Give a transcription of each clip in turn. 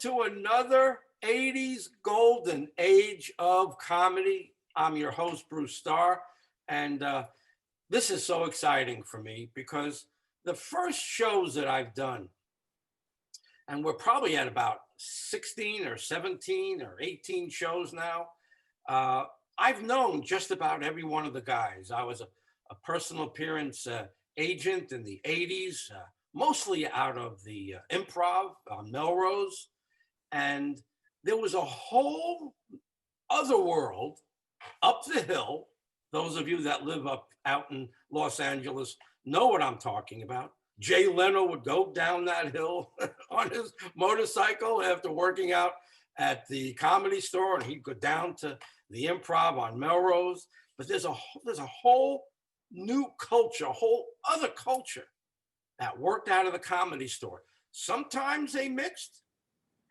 to another 80s golden age of comedy. I'm your host, Bruce Starr, and this is so exciting for me because the first shows that I've done, and we're probably at about 16 or 17 or 18 shows now, I've known just about every one of the guys. I was a personal appearance agent in the 80s, mostly out of the improv on Melrose. And there was a whole other world up the hill. Those of you that live up out in Los Angeles know what I'm talking about. Jay Leno would go down that hill on his motorcycle after working out at the Comedy Store, and he'd go down to the improv on Melrose. But there's a whole new culture, a whole other culture that worked out of the Comedy Store. Sometimes they mixed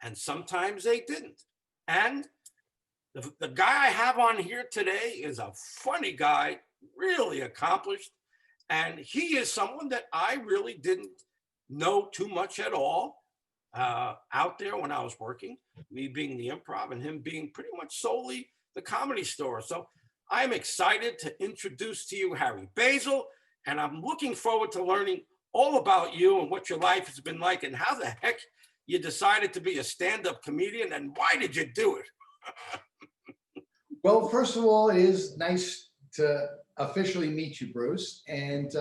and sometimes they didn't. And the guy I have on here today is a funny guy, really accomplished. And he is someone that I really didn't know too much at all out there when I was working, me being the improv and him being pretty much solely the Comedy Store. So I'm excited to introduce to you Harry Basil, and I'm looking forward to learning all about you and what your life has been like and how the heck you decided to be a stand-up comedian and why did you do it? Well, first of all, it is nice to officially meet you, Bruce, and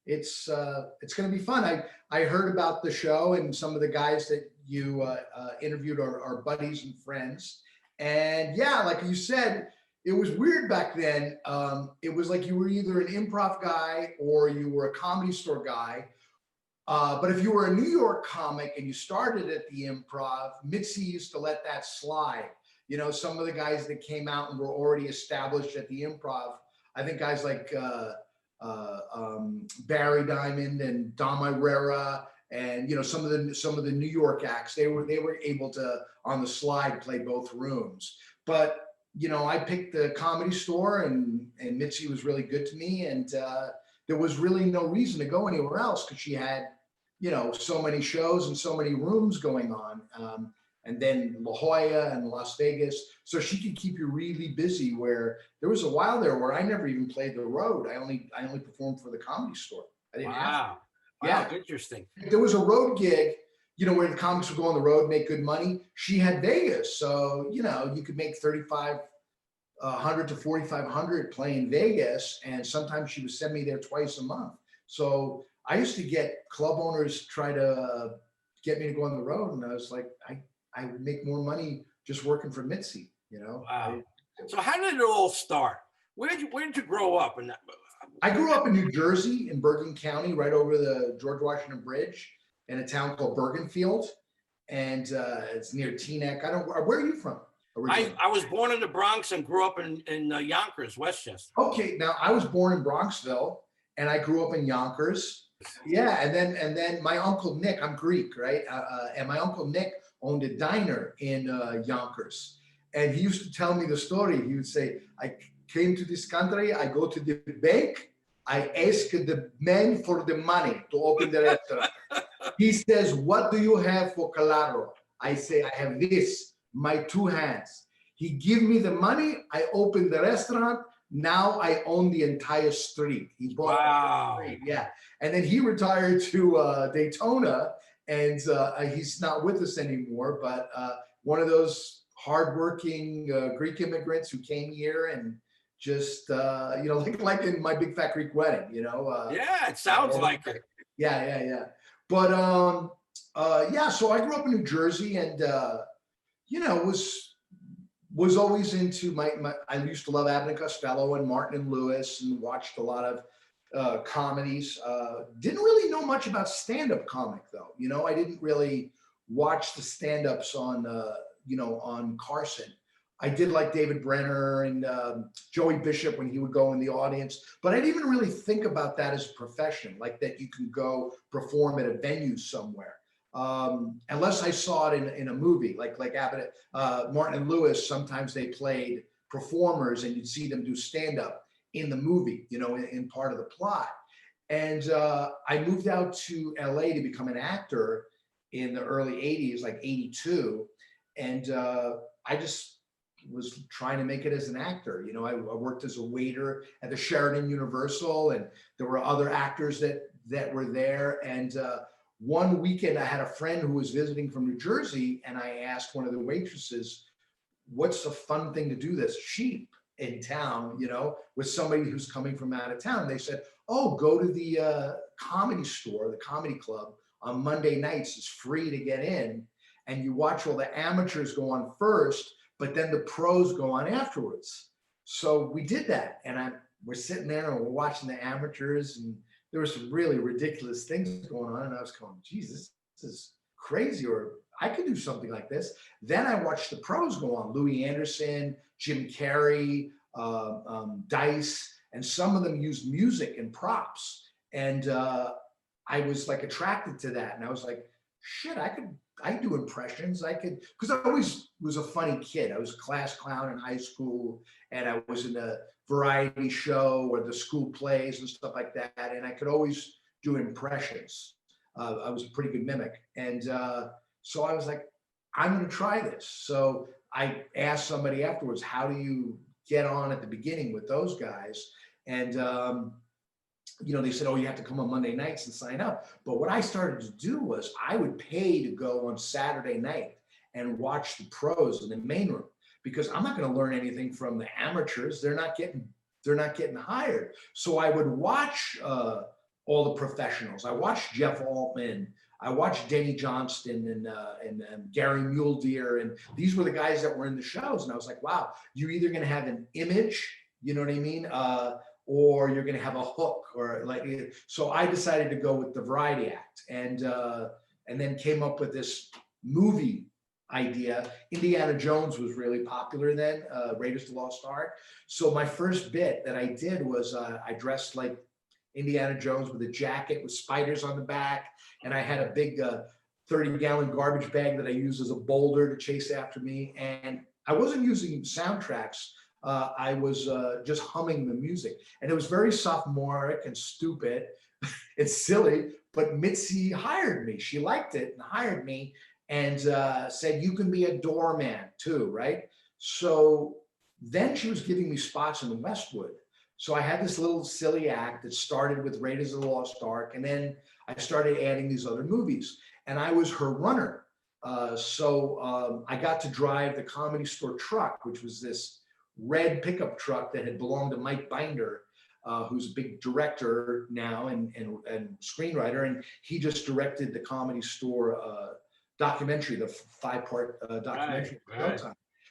it's going to be fun. I heard about the show, and some of the guys that you interviewed are buddies and friends, and yeah, like you said, it was weird back then. It was like you were either an improv guy or you were a Comedy Store guy. But if you were a New York comic and you started at the improv, Mitzi used to let that slide. You know, some of the guys that came out and were already established at the improv, I think guys like Barry Diamond and Dom Irrera and, you know, some of the New York acts, they were able to, on the slide, play both rooms. But you know, I picked the Comedy Store, and Mitzi was really good to me, and there was really no reason to go anywhere else because she had, you know, so many shows and so many rooms going on, and then La Jolla and Las Vegas, so she could keep you really busy. Where there was a while there where I never even played the road. I only performed for the Comedy Store. I didn't have to. Wow, interesting. If there was a road gig, you know, where the comics would go on the road, make good money. She had Vegas, so you know you could make $3,500 to $4,500 playing Vegas, and sometimes she would send me there twice a month. So I used to get club owners try to get me to go on the road, and I was like, I would make more money just working for Mitzi, you know. Wow. So how did it all start? Where did you grow up? And I grew up in New Jersey, in Bergen County, right over the George Washington Bridge, in a town called Bergenfield, and it's near Teaneck. Where are you from? I was born in the Bronx and grew up in Yonkers, Westchester. Okay, now I was born in Bronxville and I grew up in Yonkers. Yeah, and then my uncle Nick, I'm Greek, right? And my uncle Nick owned a diner in Yonkers, and he used to tell me the story. He would say, "I came to this country. I go to the bank. I ask the man for the money to open the restaurant." He says, "What do you have for collateral?" I say, "I have this, my two hands." He give me the money. I open the restaurant. Now I own the entire street. He bought the street. Yeah. And then he retired to Daytona, and he's not with us anymore, but one of those hardworking Greek immigrants who came here and just, you know, like in My Big Fat Greek Wedding, you know. Yeah, it sounds like it. Yeah. But yeah, so I grew up in New Jersey, and you know, was always into I used to love Abbott and Costello and Martin and Lewis, and watched a lot of comedies. Didn't really know much about stand-up comic though. You know, I didn't really watch the stand-ups on you know, on Carson. I did like David Brenner and Joey Bishop when he would go in the audience, but I didn't even really think about that as a profession, like that you can go perform at a venue somewhere. Unless I saw it in a movie, like Abbott, Martin and Lewis, sometimes they played performers and you'd see them do stand-up in the movie, you know, in part of the plot. And I moved out to LA to become an actor in the early 80s, like 82. And I just was trying to make it as an actor. You know, I worked as a waiter at the Sheraton Universal, and there were other actors that were there. And one weekend I had a friend who was visiting from New Jersey, and I asked one of the waitresses, what's a fun thing to do that's cheap in town, you know, with somebody who's coming from out of town? They said, oh, go to the comedy store, the comedy club on Monday nights. It's free to get in, and you watch all the amateurs go on first, but then the pros go on afterwards. So we did that, and we're sitting there and we're watching the amateurs, and there were some really ridiculous things going on, and I was going, Jesus, this is crazy, or I could do something like this. Then I watched the pros go on, Louis Anderson, Jim Carrey, Dice, and some of them used music and props. And I was like attracted to that. And I was like, shit, I do impressions. Because I always was a funny kid. I was a class clown in high school, and I was in a variety show or the school plays and stuff like that. And I could always do impressions. I was a pretty good mimic. And so I was like, I'm going to try this. So I asked somebody afterwards, how do you get on at the beginning with those guys? And, you know, they said, oh, you have to come on Monday nights and sign up. But what I started to do was I would pay to go on Saturday night and watch the pros in the main room, because I'm not going to learn anything from the amateurs. They're not getting hired. So I would watch all the professionals. I watched Jeff Altman. I watched Denny Johnston and Gary Muledeer, and these were the guys that were in the shows. And I was like, wow, you're either going to have an image, you know what I mean, or you're going to have a hook, or like. So I decided to go with the variety act, and then came up with this movie idea. Indiana Jones was really popular then, Raiders of the Lost Ark. So my first bit that I did was I dressed like Indiana Jones with a jacket with spiders on the back. And I had a big 30-gallon garbage bag that I used as a boulder to chase after me. And I wasn't using soundtracks. I was just humming the music. And it was very sophomoric and stupid. It's silly, but Mitzi hired me. She liked it and hired me, and said, you can be a doorman too, right? So then she was giving me spots in Westwood. So I had this little silly act that started with Raiders of the Lost Ark, and then I started adding these other movies, and I was her runner. So I got to drive the Comedy Store truck, which was this red pickup truck that had belonged to Mike Binder, who's a big director now and screenwriter, and he just directed the Comedy Store documentary, the 5-part documentary. Right.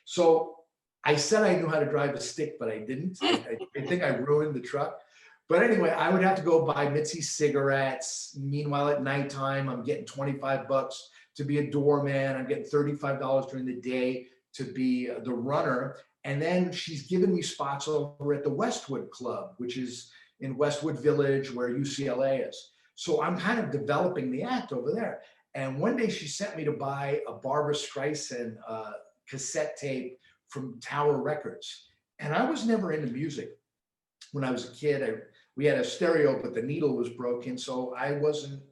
So I said I knew how to drive a stick, but I didn't. I think I ruined the truck. But anyway, I would have to go buy Mitzi cigarettes. Meanwhile, at nighttime, I'm getting $25 to be a doorman. I'm getting $35 during the day to be the runner. And then she's given me spots over at the Westwood Club, which is in Westwood Village, where UCLA is. So I'm kind of developing the act over there. And one day she sent me to buy a Barbra Streisand cassette tape from Tower Records. And I was never into music. When I was a kid, we had a stereo, but the needle was broken, so I wasn't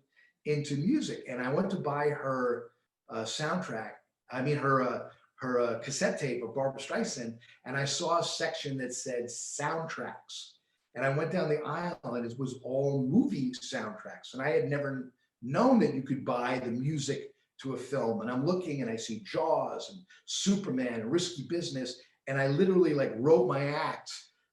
into music. And I went to buy her soundtrack, her cassette tape of Barbra Streisand, and I saw a section that said soundtracks. And I went down the aisle, and it was all movie soundtracks. And I had never known that you could buy the music to a film. And I'm looking, and I see Jaws and Superman and Risky Business, and I literally like wrote my act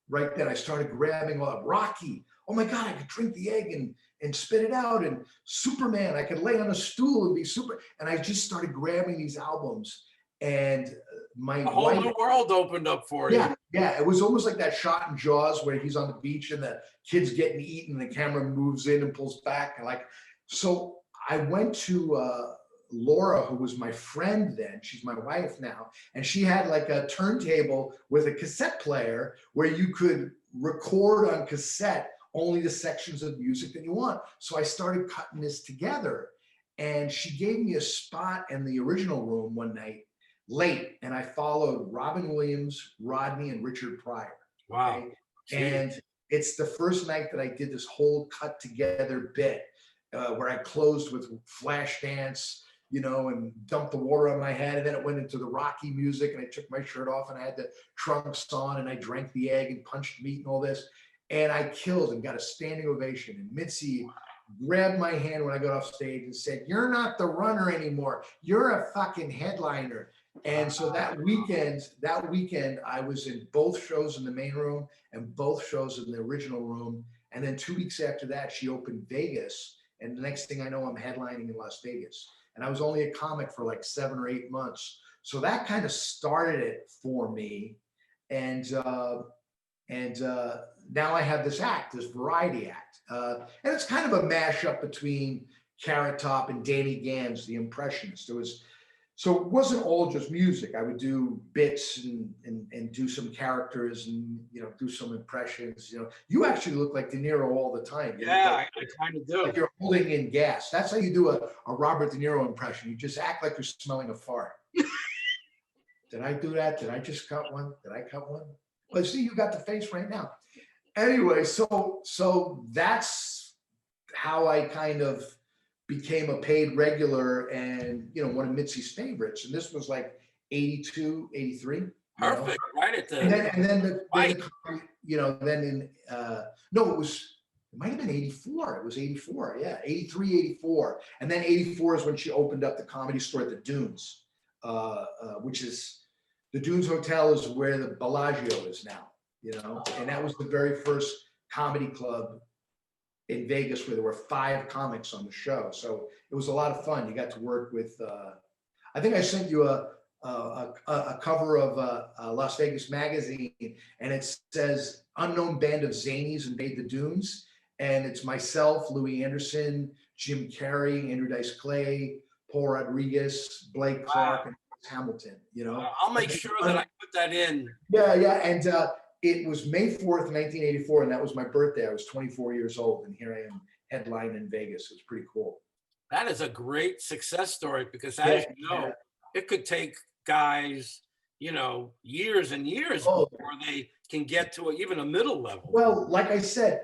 right then. I started grabbing all Rocky. Oh my God, I could drink the egg and spit it out. And Superman, I could lay on a stool and be super. And I just started grabbing these albums, and my A whole new world opened up for you. Yeah, it was almost like that shot in Jaws where he's on the beach and the kid's getting eaten, and the camera moves in and pulls back. And like, so I went to Laura, who was my friend then. She's my wife now. And she had like a turntable with a cassette player where you could record on cassette only the sections of music that you want. So I started cutting this together, and she gave me a spot in the original room one night late, and I followed Robin Williams, Rodney, and Richard Pryor. Wow. Okay? And it's the first night that I did this whole cut together bit where I closed with Flashdance, and dumped the water on my head. And then it went into the Rocky music, and I took my shirt off and I had the trunks on, and I drank the egg and punched meat and all this. And I killed and got a standing ovation. And Mitzi grabbed my hand when I got off stage and said, "You're not the runner anymore. You're a fucking headliner." And so that weekend, I was in both shows in the main room and both shows in the original room. And then 2 weeks after that, she opened Vegas. And the next thing I know, I'm headlining in Las Vegas. And I was only a comic for like 7 or 8 months. So that kind of started it for me. And now I have this act, this variety act. And it's kind of a mashup between Carrot Top and Danny Gans, the impressionist. So it wasn't all just music. I would do bits and do some characters and do some impressions. You actually look like De Niro all the time. Yeah, I kind of do. Like you're holding in gas. That's how you do a Robert De Niro impression. You just act like you're smelling a fart. Did I do that? Did I just cut one? Did I cut one? But see, you got the face right now. Anyway, so that's how I kind of became a paid regular and one of Mitzi's favorites. And this was like 82, 83. Perfect, right at the and then right. It might have been 84. It was 84. Yeah, 83, 84. And then 84 is when she opened up the Comedy Store at the Dunes, which is the Dunes Hotel is where the Bellagio is now, and that was the very first comedy club in Vegas where there were 5 comics on the show. So it was a lot of fun. You got to work with, I think I sent you a cover of Las Vegas Magazine, and it says "Unknown Band of Zanies Invade the Dunes." And it's myself, Louis Anderson, Jim Carrey, Andrew Dice Clay, Paul Rodriguez, Blake Clark, and Hamilton, I'll make sure that I put that in. Yeah. And it was May 4th, 1984, and that was my birthday. I was 24 years old, and here I am headlining in Vegas. It was pretty cool. That is a great success story because, as you know, it could take guys, years and years before they can get to even a middle level. Well, like I said,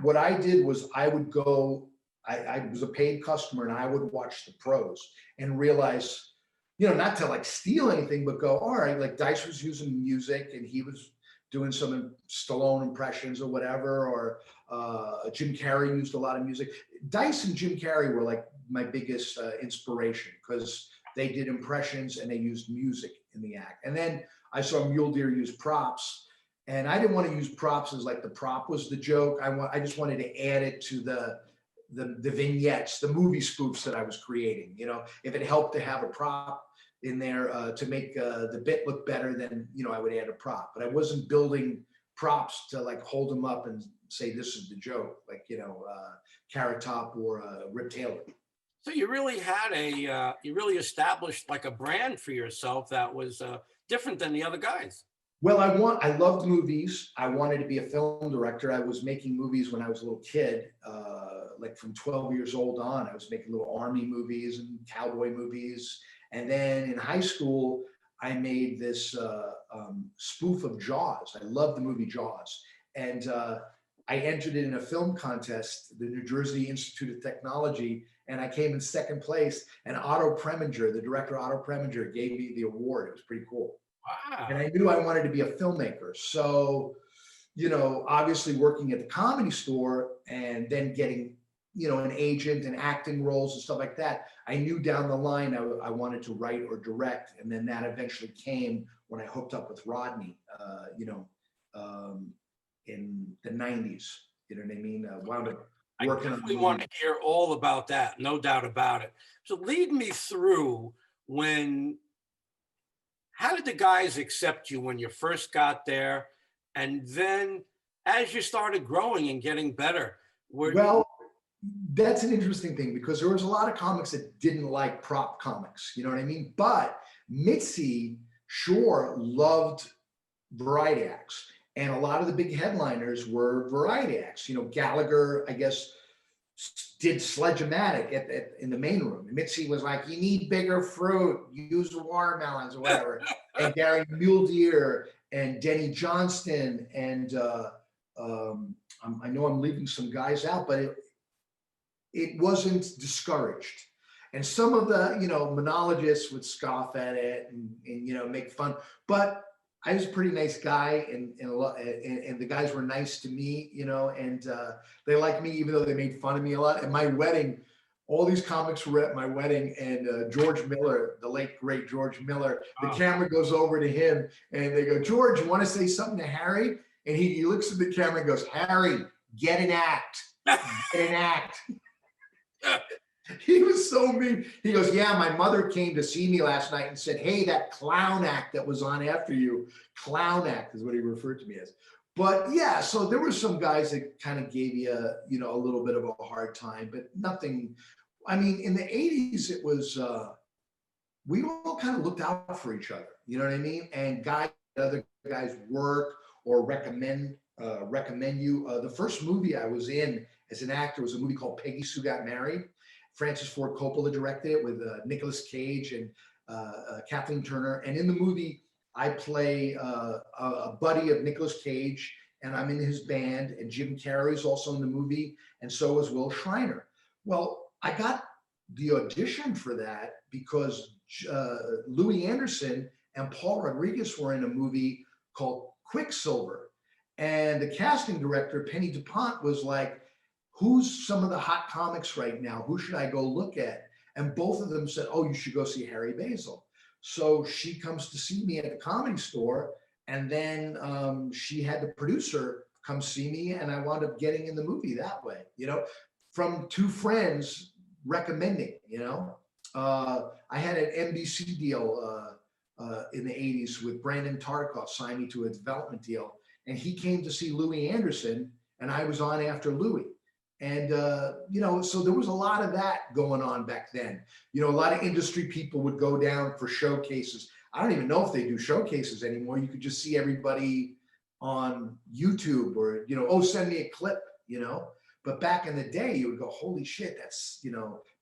what I did was I would go, I was a paid customer, and I would watch the pros and realize, not to like steal anything, but go, all right, like Dice was using music and he was doing some Stallone impressions or whatever, or Jim Carrey used a lot of music. Dice and Jim Carrey were like my biggest inspiration because they did impressions and they used music in the act. And then I saw Mule Deer use props, and I didn't want to use props as like the prop was the joke. I just wanted to add it to the vignettes, the movie spoofs that I was creating. If it helped to have a prop in there to make the bit look better, then I would add a prop. But I wasn't building props to like hold them up and say this is the joke, like Carrot Top or Rip Taylor. So you really had you really established like a brand for yourself that was different than the other guys. Well, I loved movies. I wanted to be a film director. I was making movies when I was a little kid, like from 12 years old on. I was making little army movies and cowboy movies. And then in high school, I made this spoof of Jaws. I loved the movie Jaws. And I entered it in a film contest, the New Jersey Institute of Technology, and I came in second place. And Otto Preminger, the director Otto Preminger, gave me the award. It was pretty cool. Wow. And I knew I wanted to be a filmmaker. So, obviously working at the Comedy Store and then getting, an agent and acting roles and stuff like that, I knew down the line I wanted to write or direct. And then that eventually came when I hooked up with Rodney, in the 90s. You know what I mean? Wound up working on. I definitely want to hear all about that, no doubt about it. So lead me through how did the guys accept you when you first got there? And then as you started growing and getting better? Well, that's an interesting thing because there was a lot of comics that didn't like prop comics, you know what I mean? But Mitzi sure loved variety acts. And a lot of the big headliners were variety acts. Gallagher, I guess, did Sledge-O-Matic in the main room. And Mitzi was like, you need bigger fruit, use watermelons or whatever. And Gary Mule Deer and Denny Johnston. And I know I'm leaving some guys out, but it wasn't discouraged. And some of the, monologists would scoff at it and make fun. But I was a pretty nice guy, and the guys were nice to me, and they liked me even though they made fun of me a lot. At my wedding, all these comics were at my wedding, and George Miller, the late great George Miller, the camera goes over to him, and they go, "George, you want to say something to Harry?" And he looks at the camera and goes, "Harry, get an act, get an act." He was so mean. He goes, "Yeah, my mother came to see me last night and said, hey, that clown act that was on after you," clown act is what he referred to me as. But yeah, so there were some guys that kind of gave you a little bit of a hard time, but nothing. I mean, in the 80s, it was, we all kind of looked out for each other. You know what I mean? And other guys work or recommend you. The first movie I was in as an actor was a movie called Peggy Sue Got Married. Francis Ford Coppola directed it with Nicolas Cage and Kathleen Turner. And in the movie, I play a buddy of Nicolas Cage, and I'm in his band. And Jim Carrey is also in the movie, and so is Will Shriner. Well, I got the audition for that because Louis Anderson and Paul Rodriguez were in a movie called Quicksilver. And the casting director, Penny DuPont, was like, "Who's some of the hot comics right now? Who should I go look at?" And both of them said, "Oh, you should go see Harry Basil." So she comes to see me at the Comedy Store, and then she had the producer come see me, and I wound up getting in the movie that way, from two friends recommending, I had an NBC deal in the 80s with Brandon Tartikoff, signed me to a development deal, and he came to see Louis Anderson, and I was on after Louis. And, so there was a lot of that going on back then. A lot of industry people would go down for showcases. I don't even know if they do showcases anymore. You could just see everybody on YouTube or, "Oh, send me a clip," But back in the day, you would go, "Holy shit, that's,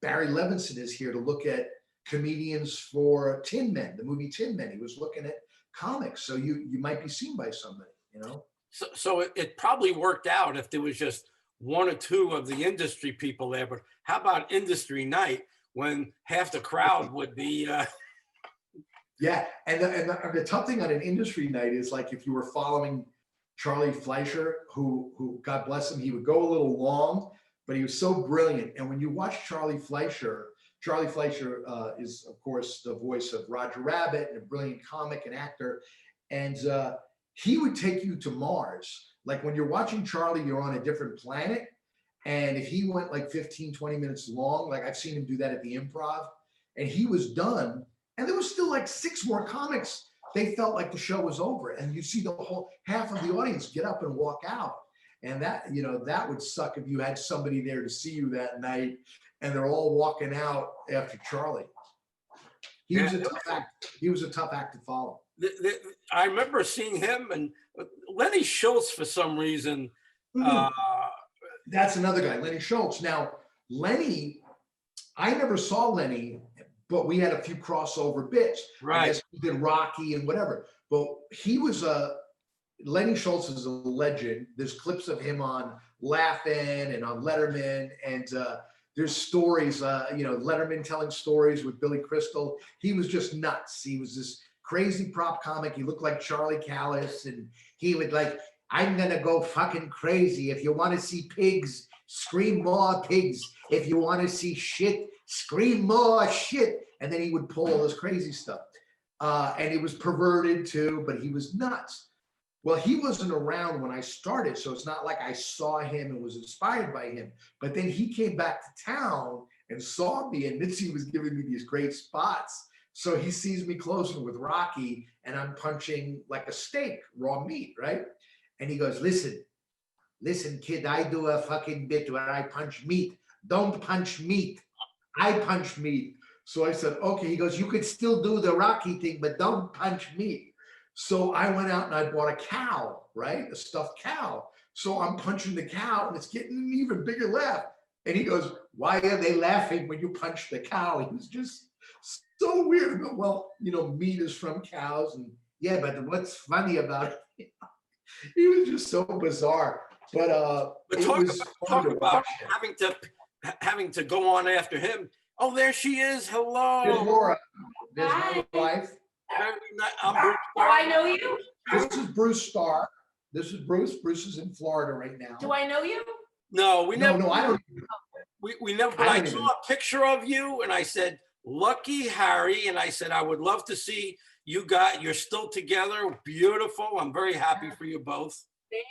Barry Levinson is here to look at comedians for Tin Men, the movie Tin Men." He was looking at comics. So you might be seen by somebody, So it probably worked out if there was just one or two of the industry people there, but how about industry night when half the crowd would be Yeah, and the tough thing on an industry night is, like, if you were following Charlie Fleischer, who God bless him, he would go a little long, but he was so brilliant. And when you watch Charlie Fleischer is, of course, the voice of Roger Rabbit and a brilliant comic and actor. And he would take you to Mars. Like, when you're watching Charlie, you're on a different planet. And if he went like 15, 20 minutes long, like I've seen him do that at the Improv, and he was done, and there was still like 6 more comics. They felt like the show was over, and you see the whole half of the audience get up and walk out. And that, that would suck if you had somebody there to see you that night and they're all walking out after Charlie. He was a tough act to follow. I remember seeing him and Lenny Schultz for some reason. That's another guy, Lenny Schultz. Now, Lenny, I never saw Lenny, but we had a few crossover bits. Right. I guess he did Rocky and whatever. But he was Lenny Schultz is a legend. There's clips of him on Laugh-In and on Letterman, and there's stories, Letterman telling stories with Billy Crystal. He was just nuts. He was this crazy prop comic. He looked like Charlie Callis, and he would like, "I'm gonna go fucking crazy. If you want to see pigs, scream more pigs. If you want to see shit, scream more shit." And then he would pull all this crazy stuff. And it was perverted too, but he was nuts. Well, he wasn't around when I started, so it's not like I saw him and was inspired by him. But then he came back to town and saw me, and Mitzi was giving me these great spots. So he sees me closing with Rocky, and I'm punching like a steak, raw meat, right? And he goes, listen, kid, I do a fucking bit where I punch meat. Don't punch meat. I punch meat. So I said, okay. He goes, you could still do the Rocky thing, but don't punch meat. So I went out and I bought a cow, right? A stuffed cow. So I'm punching the cow, and it's getting an even bigger laugh. And he goes, why are they laughing when you punch the cow? He was just so weird. I go, well, meat is from cows. And yeah, but what's funny about it? He was just so bizarre. But talk about having to go on after him. Oh, there she is. There's Hello. Laura. There's Hi. my wife. Very nice. I'm Bruce Do I know you? This is Bruce Starr. This is Bruce. Bruce is in Florida right now. Do I know you? No, we never. No, I don't. We never. But I I don't saw even- a picture of you, and I said, "Lucky Harry," and I said, "I would love to see you got. You're still together. Beautiful. I'm very happy for you both." Thank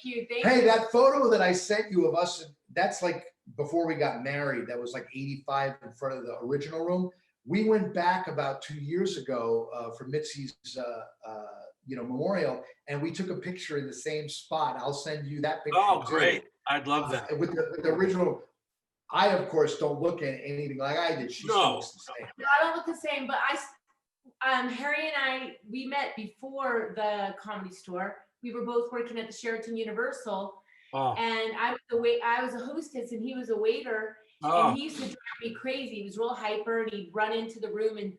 you. Thank Hey, you. that photo that I sent you of us, that's like before we got married. That was like 85 in front of the original room. We went back about 2 years ago for Mitzi's, memorial, and we took a picture in the same spot. I'll send you that picture. Oh, too. great! I'd love that. With the original. I, of course, don't look at anything like I did. She still No. looks the same. No, I don't look the same, but Harry and I, we met before the Comedy Store. We were both working at the Sheraton Universal, Oh, and I was a hostess and he was a waiter, oh, and he used to drive me crazy. He was real hyper, and he'd run into the room and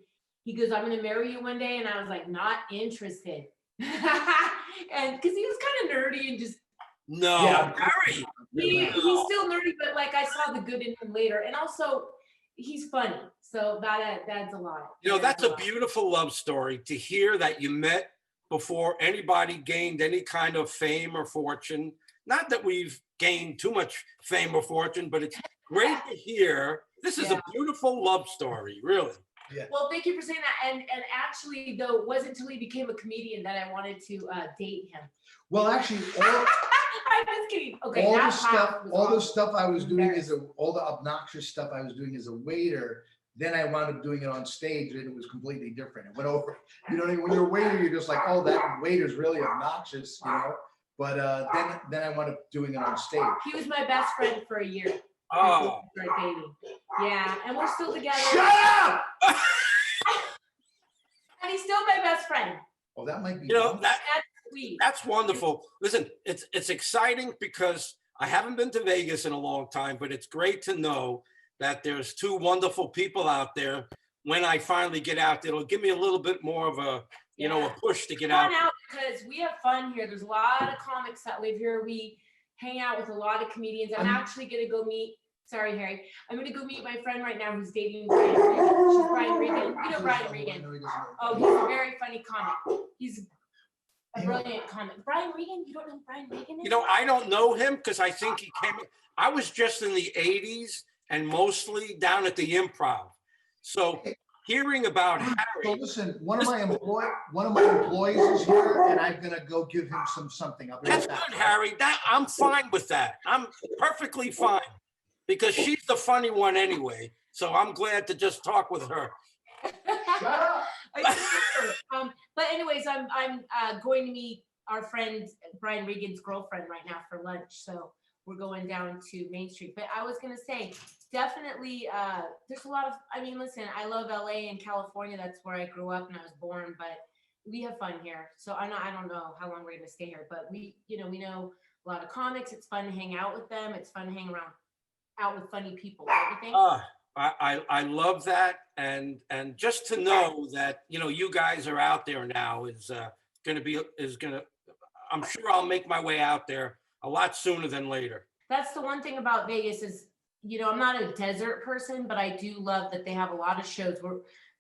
he goes, "I'm gonna marry you one day," and I was like, "Not interested," and because he was kind of nerdy and just no, Yeah. Harry. he's still nerdy, but like I saw the good in him later, and also he's funny, so that adds a lot. You know, That that's adds a lot. beautiful love story to hear that you met before anybody gained any kind of fame or fortune. Not that we've gained too much fame or fortune, but it's great to hear. This is a Yeah. beautiful love story, really. Well, thank you for saying that. And actually, though, it wasn't until he became a comedian that I wanted to date him. Well, actually, I'm just kidding. Okay, all the that stuff, part was all the awesome. stuff I was doing all the obnoxious stuff I was doing as a waiter. Then I wound up doing it on stage, and it was completely different. It went over. You know, when you're a waiter, you're just like, oh, that waiter's really obnoxious, you know. But then I wound up doing it on stage. He was my best friend for a year. Oh, We started dating. Yeah, and we're still together. Shut up! And he's still my best friend. Oh, that might be. you know, fun. that That's sweet. that's wonderful. Listen, it's exciting because I haven't been to Vegas in a long time, but it's great to know that there's two wonderful people out there. When I finally get out, it'll give me a little bit more of a, a push to get out. Fun out because we have fun here. There's a lot of comics that live here. We hang out with a lot of comedians. I'm actually gonna go meet. Sorry, Harry. I'm gonna go meet my friend right now who's dating Brian Regan. She's Brian Regan. You know Brian Regan. Oh, he's a very funny comic. He's a brilliant comic. Brian Regan? You don't know who Brian Regan is? You know, I don't know him because I think he came. I was just in the 80s and mostly down at the Improv. So hearing about So Harry, listen, one of my employees is here, and I'm gonna go give him something. I'll be that's right back. good, Harry. That I'm fine with that. I'm perfectly fine because she's the funny one anyway. So I'm glad to just talk with her. Shut up. But anyways, I'm going to meet our friend Brian Regan's girlfriend right now for lunch. So we're going down to Main Street. But I was gonna say, definitely, there's a lot of. I mean, listen, I love LA and California. That's where I grew up and I was born. But we have fun here. So I don't know how long we're gonna stay here. But we know a lot of comics. It's fun to hang out with them. It's fun to hang out with funny people. Don't you think? I love that, and just to know that you guys are out there now is gonna. I'm sure I'll make my way out there a lot sooner than later. That's the one thing about Vegas is, I'm not a desert person, but I do love that they have a lot of shows.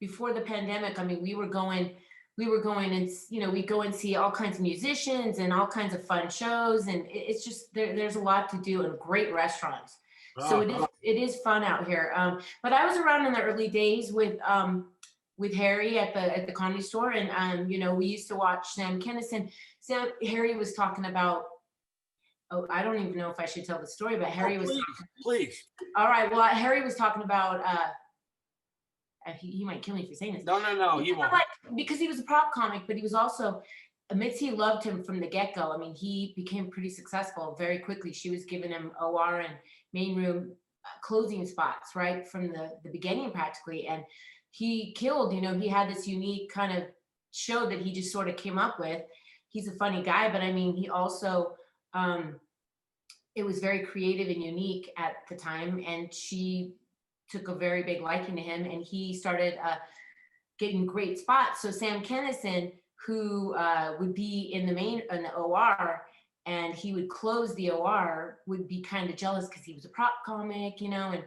Before the pandemic, I mean, we were going and, we go and see all kinds of musicians and all kinds of fun shows. And it's just, there's a lot to do and great restaurants. So it is fun out here. But I was around in the early days with Harry at the Comedy Store, and we used to watch Sam Kinison. Harry was talking about. Oh, I don't even know if I should tell the story, but Harry was. Please. All right. Well, Harry was talking about. He might kill me for saying this. No, he won't. Because he was a prop comic, but he was also. Mitzi loved him from the get-go. I mean, he became pretty successful very quickly. She was giving him OR and main room closing spots right from the beginning practically. And he killed, he had this unique kind of show that he just sort of came up with. He's a funny guy, but I mean, he also, it was very creative and unique at the time. And she took a very big liking to him, and he started getting great spots. So Sam Kinison, who would be in the OR, and he would close the OR, would be kind of jealous because he was a prop comic, and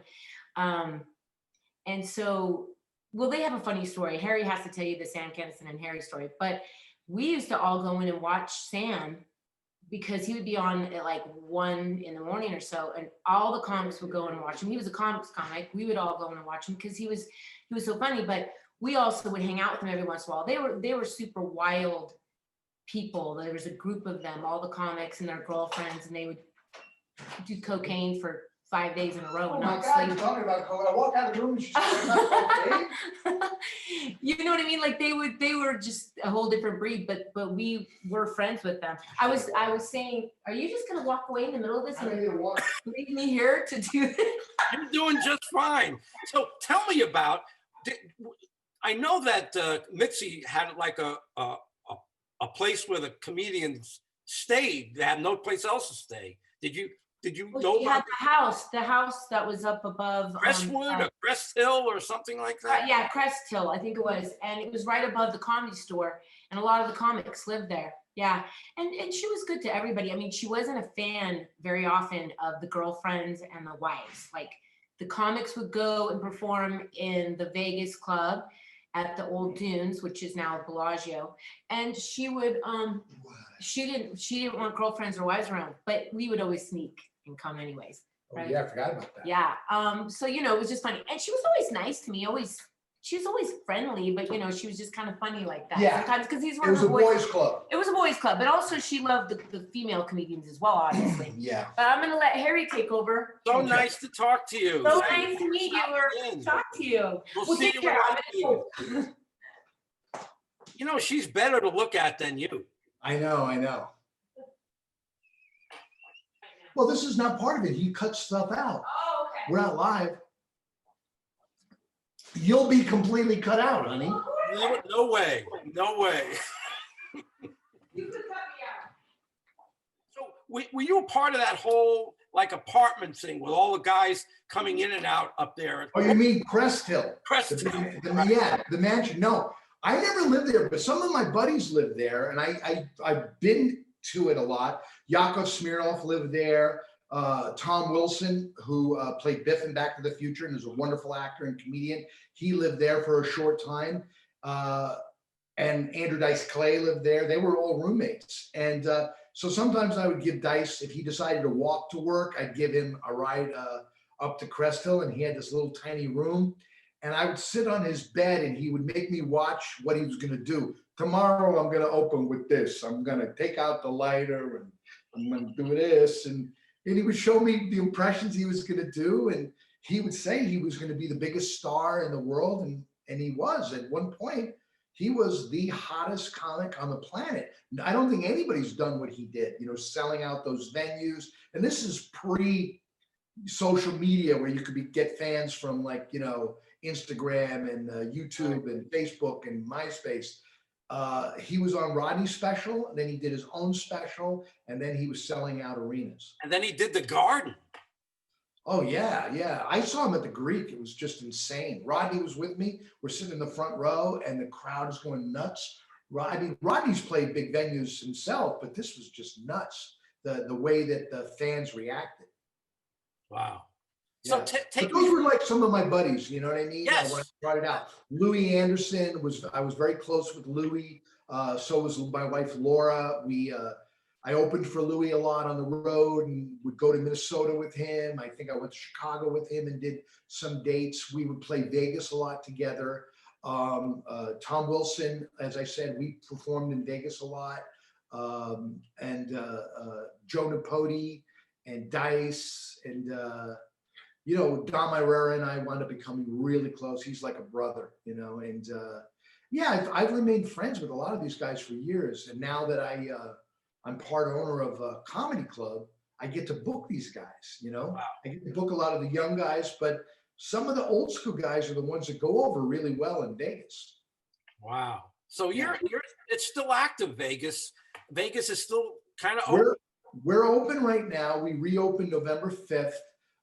And so, well, they have a funny story. Harry has to tell you the Sam Kinison and Harry story, but we used to all go in and watch Sam because he would be on at like 1 in the morning or so, and all the comics would go and watch him. He was a comics comic. We would all go in and watch him because he was so funny. But we also would hang out with him every once in a while. They were super wild people. There was a group of them, all the comics and their girlfriends, and they would do cocaine for 5 days in a row. Oh and my not God, sleep. you're talking about cocaine. I walk out of the room and she's talking about cocaine. You know what I mean? Like they were just a whole different breed, but we were friends with them. I was saying, are you just gonna walk away in the middle of this I and need to walk. leave me here to do this? You're doing just fine. So tell me about. I know that Mitzi had like a place where the comedians stayed. They had no place else to stay. Did you know She had about the house that was up above Crestwood or Crest Hill or something like that? yeah, Crest Hill, I think it was, and it was right above the Comedy Store, and a lot of the comics lived there. Yeah, and she was good to everybody. I mean, she wasn't a fan very often of the girlfriends and the wives. Like the comics would go and perform in the Vegas club at the Old Dunes, which is now Bellagio, and she would she didn't want girlfriends or wives around, but we would always sneak and come anyways. Oh, Right. yeah, I forgot about that. Yeah. So it was just funny, and she was always nice to me. She was always friendly, but she was just kind of funny like that. Yeah. Sometimes because he's one It of was the a boys' club. It was a boys' club, but also she loved the female comedians as well, obviously. Yeah. But I'm gonna let Harry take over. So nice to talk to you. So nice to meet you or Again. talk to you. We'll see take you care. around. You know, she's better to look at than you. I know. Well, this is not part of it. He cuts stuff out. Oh, okay. We're not live. You'll be completely cut out, honey. No way. No way. You could cut me out. So were you a part of that whole like apartment thing with all the guys coming in and out up there? Oh, you mean Crest Hill? Crest Hill. Yeah, the mansion. No, I never lived there, but some of my buddies lived there, and I've been to it a lot. Yakov Smirnoff lived there. Tom Wilson, who played Biff in Back to the Future and is a wonderful actor and comedian, he lived there for a short time. And Andrew Dice Clay lived there. They were all roommates. And so sometimes I would give Dice, if he decided to walk to work, I'd give him a ride up to Crest Hill, and he had this little tiny room. And I would sit on his bed and he would make me watch what he was going to do. Tomorrow, I'm going to open with this. I'm going to take out the lighter and I'm going to do this. And he would show me the impressions he was going to do. And he would say he was going to be the biggest star in the world. And he was. At one point, he was the hottest comic on the planet. I don't think anybody's done what he did, selling out those venues. And this is pre-social media where you could get fans from Instagram and YouTube and Facebook and MySpace. He was on Rodney's special, and then he did his own special, and then he was selling out arenas. And then he did the Garden. Oh, yeah. I saw him at the Greek. It was just insane. Rodney was with me. We're sitting in the front row, and the crowd is going nuts. Rodney's played big venues himself, but this was just nuts, the way that the fans reacted. Wow. Yeah. So but those were like some of my buddies, you know what I mean? Yes. When I brought it out. Louis Anderson I was very close with Louis. So was my wife, Laura. I opened for Louis a lot on the road and would go to Minnesota with him. I think I went to Chicago with him and did some dates. We would play Vegas a lot together. Tom Wilson, as I said, we performed in Vegas a lot. And Joe Napodi and Dice and, Dom Irera and I wound up becoming really close. He's like a brother, and I've remained friends with a lot of these guys for years. And now that I'm part owner of a comedy club, I get to book these guys, Wow. I get to book a lot of the young guys, but some of the old school guys are the ones that go over really well in Vegas. Wow. So it's still active, Vegas. Vegas is still kind of open. We're open right now. We reopened November 5th.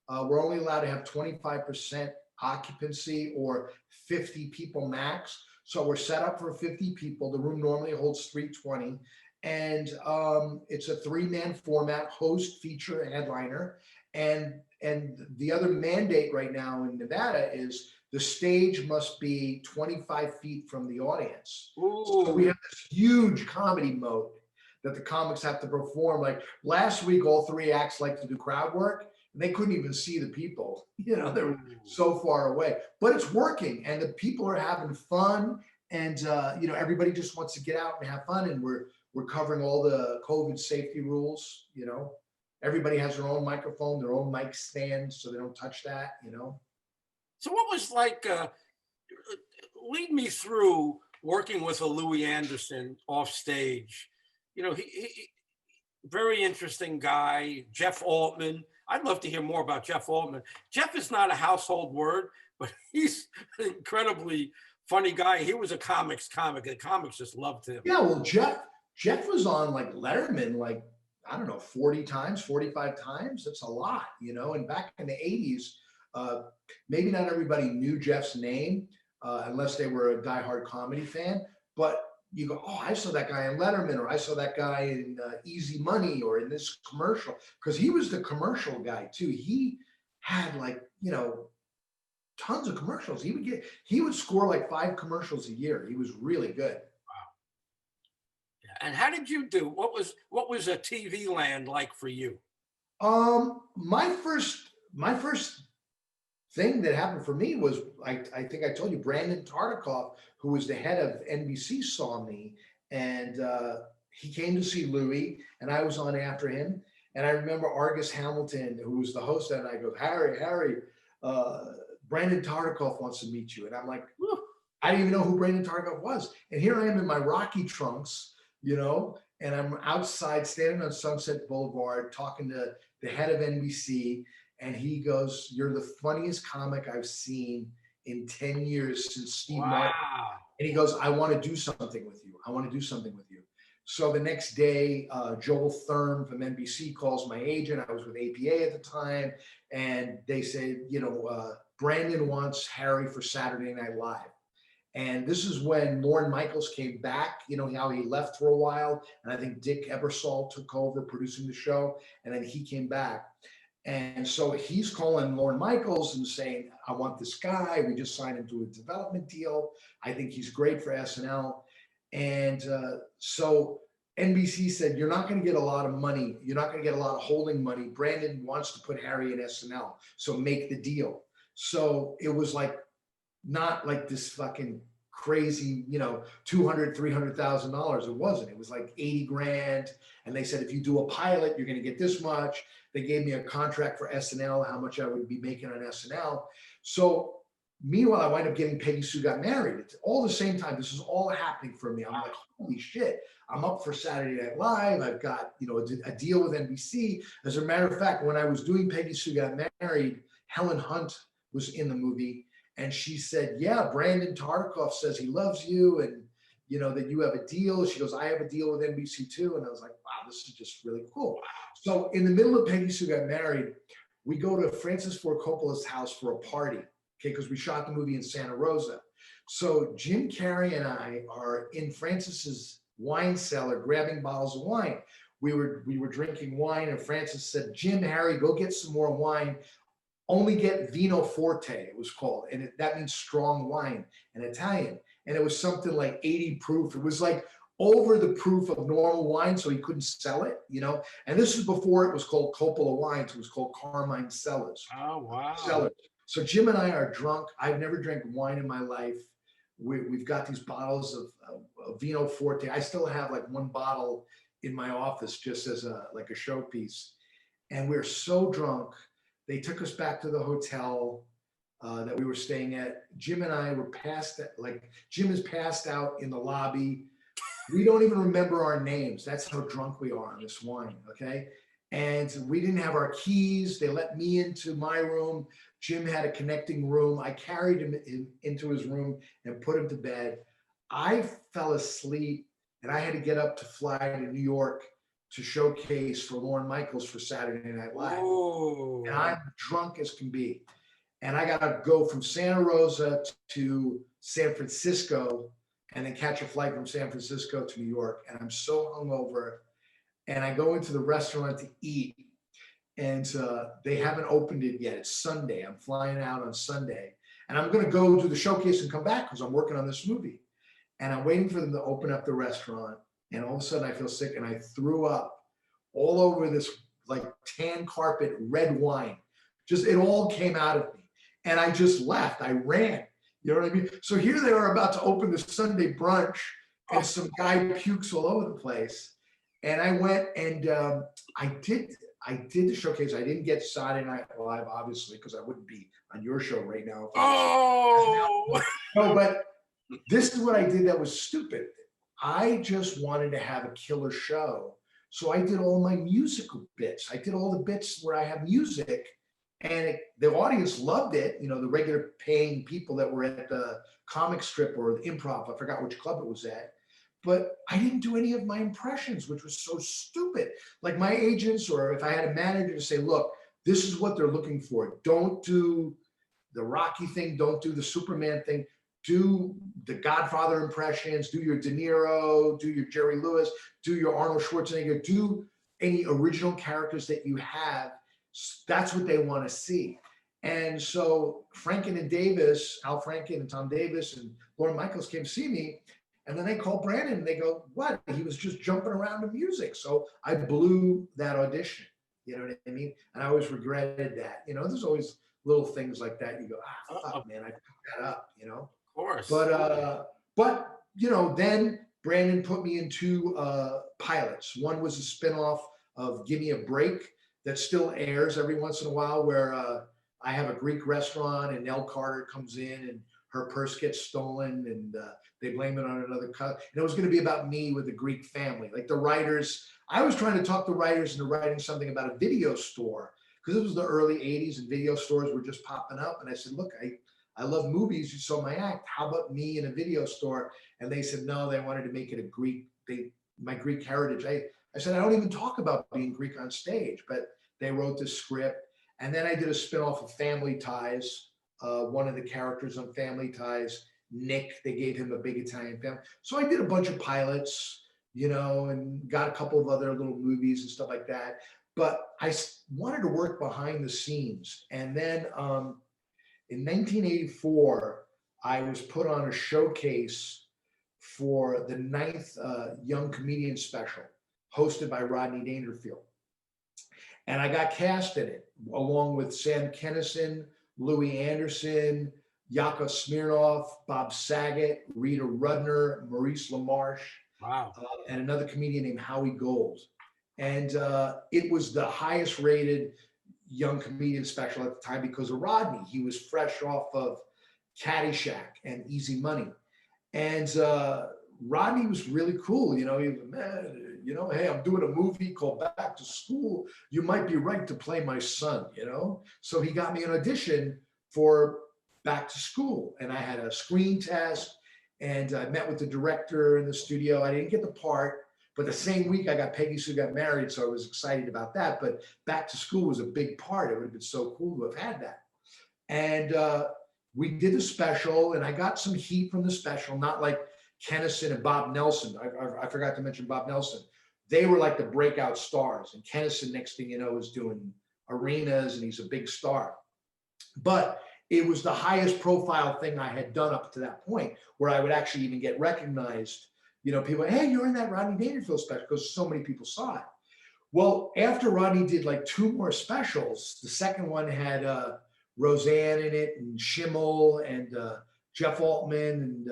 We're only allowed to have 25% occupancy or 50 people max. So we're set up for 50 people. The room normally holds 320. And it's a 3-man format, host, feature, headliner. And the other mandate right now in Nevada is the stage must be 25 feet from the audience. So we Ooh. have this huge comedy moat that the comics have to perform. Like last week, all three acts like to do crowd work, and they couldn't even see the people. You know, they were so far away, but it's working, and the people are having fun, and you know, everybody just wants to get out and have fun, and we're covering all the COVID safety rules. You know, everybody has their own microphone, their own mic stand, so they don't touch that. You know. So what was like, lead me through working with a Louis Anderson off stage. You know, he very interesting guy, Jeff Altman. I'd love to hear more about Jeff Altman. Jeff is not a household word, but he's an incredibly funny guy. He was a comics comic. The comics just loved him. Yeah, well, Jeff was on like Letterman, like I don't know, 40 times, 45 times. That's a lot, you know. And back in the 80's, uh, maybe not everybody knew Jeff's name unless they were a diehard comedy fan. But you go, oh, I saw that guy in Letterman, or I saw that guy in Easy Money, or in this commercial, because he was the commercial guy too. He had like, you know, tons of commercials. He would score like 5 commercials a year. He was really good. And how did you do? What was a TV land like for you? My first thing that happened for me was I think I told you Brandon Tartikoff, who was the head of NBC, saw me, and he came to see Louis, and I was on after him. And I remember Argus Hamilton, who was the host, and I go, Harry, uh, Brandon Tartikoff wants to meet you, and I'm like, "Whew." I didn't even know who Brandon Tartikoff was, and here I am in my Rocky trunks, you know, and I'm outside standing on Sunset Boulevard talking to the head of NBC, and he goes, "You're the funniest comic I've seen in 10 years since Steve Martin." Wow. And he goes, "I want to do something with you. I want to do something with you." So the next day, Joel Thurm from NBC calls my agent. I was with APA at the time. And they said, you know, Brandon wants Harry for Saturday Night Live. And this is when Lorne Michaels came back, you know, how he left for a while. And I think Dick Ebersol took over producing the show. And then he came back. And so he's calling Lorne Michaels and saying, "I want this guy. We just signed him to a development deal. I think he's great for SNL." And so NBC said, "You're not going to get a lot of money. You're not going to get a lot of holding money. Brandon wants to put Harry in SNL. So make the deal." So it was like, not like this fucking crazy, you know, 200, $300,000. It wasn't. It was like 80 grand. And they said, if you do a pilot, you're going to get this much. They gave me a contract for SNL, how much I would be making on SNL. So meanwhile, I wind up getting Peggy Sue Got Married. It's all the same time. This is all happening for me. I'm like, holy shit. I'm up for Saturday Night Live. I've got, you know, a deal with NBC. As a matter of fact, when I was doing Peggy Sue Got Married, Helen Hunt was in the movie. And she said, "Yeah, Brandon Tartikoff says he loves you, and you know that you have a deal." She goes, "I have a deal with NBC too." And I was like, wow, this is just really cool. So in the middle of Peggy Sue Got Married, we go to Francis Ford Coppola's house for a party, okay, because we shot the movie in Santa Rosa. So Jim Carrey and I are in Francis's wine cellar grabbing bottles of wine. We were drinking wine, and Francis said, "Jim, Harry, go get some more wine. Only get Vino Forte," it was called. And that means strong wine in Italian. And it was something like 80 proof. It was like over the proof of normal wine, so he couldn't sell it, you know. And this is before it was called Coppola Wines. It was called Carmine Cellars. Oh, wow. Cellars. So Jim and I are drunk. I've never drank wine in my life. We've got these bottles of Vino Forte. I still have like one bottle in my office just as a showpiece. And we're so drunk. They took us back to the hotel that we were staying at. Jim and I were Jim is passed out in the lobby. We don't even remember our names. That's how drunk we are on this wine, okay? And we didn't have our keys. They let me into my room. Jim had a connecting room. I carried him into his room and put him to bed. I fell asleep, and I had to get up to fly to New York to showcase for Lorne Michaels for Saturday Night Live. Oh. And I'm drunk as can be. And I got to go from Santa Rosa to San Francisco and then catch a flight from San Francisco to New York. And I'm so hungover. And I go into the restaurant to eat. And they haven't opened it yet. It's Sunday. I'm flying out on Sunday. and I'm going to go do the showcase and come back because I'm working on this movie. And I'm waiting for them to open up the restaurant. And all of a sudden I feel sick and I threw up all over this like tan carpet, red wine. Just, it all came out of me. And I just left. I ran. You know what I mean? So here they are about to open the Sunday brunch and some guy pukes all over the place. And I went and I did the showcase. I didn't get Saturday Night Live, obviously, because I wouldn't be on your show right now. Oh, No, but this is what I did that was stupid. I just wanted to have a killer show. So I did all my musical bits. I did all the bits where I have music, and the audience loved it. You know, the regular paying people that were at the comic strip or the improv, I forgot which club it was at. But I didn't do any of my impressions, which was so stupid. Like my agents, or if I had a manager to say, look, this is what they're looking for. Don't do the Rocky thing. Don't do the Superman thing. Do the Godfather impressions, do your De Niro, do your Jerry Lewis, do your Arnold Schwarzenegger, do any original characters that you have. That's what they want to see. And so Franken and Davis, Al Franken and Tom Davis and Lauren Michaels came see me. And then they called Brandon and they go, what? He was just jumping around to music. So I blew that audition. You know what I mean? And I always regretted that. You know, there's always little things like that. You go, fuck, man, I picked that up, you know? of course. But you know, then Brandon put me into pilots. One was a spinoff of Give Me a Break that still airs every once in a while, where I have a Greek restaurant and Nell Carter comes in and her purse gets stolen and they blame it on another cut. And it was going to be about me with the Greek family. Like the writers, I was trying to talk the writers into writing something about a video store, because it was the early 80s and video stores were just popping up. And I said, look, I love movies. You saw my act. How about me in a video store? And they said, no, they wanted to make it a Greek, my Greek heritage. I said, I don't even talk about being Greek on stage, but they wrote this script. And then I did a spinoff of Family Ties. One of the characters on Family Ties, Nick, they gave him a big Italian family. So I did a bunch of pilots, you know, and got a couple of other little movies and stuff like that. But I wanted to work behind the scenes. And then in 1984, I was put on a showcase for the 9th Young Comedian Special, hosted by Rodney Dangerfield. And I got cast in it, along with Sam Kinison, Louis Anderson, Yakov Smirnoff, Bob Saget, Rita Rudner, Maurice LaMarche, Wow. And another comedian named Howie Gold. And it was the highest rated young comedian special at the time because of Rodney. He was fresh off of Caddyshack and Easy Money. And Rodney was really cool. You know, he was, man, you know, hey, I'm doing a movie called Back to School. You might be right to play my son, you know? So he got me an audition for Back to School. And I had a screen test and I met with the director in the studio. I didn't get the part, but the same week I got Peggy Sue got married. So I was excited about that. But Back to School was a big part. It would have been so cool to have had that. And we did the special and I got some heat from the special, not like Kinison and Bob Nelson. I forgot to mention Bob Nelson. They were like the breakout stars. And Kinison, next thing you know, is doing arenas and he's a big star. But it was the highest profile thing I had done up to that point where I would actually even get recognized. You know, people, hey, you're in that Rodney Dangerfield special, because so many people saw it. Well, after Rodney did like 2 more specials, the second one had Roseanne in it and Schimmel and Jeff Altman and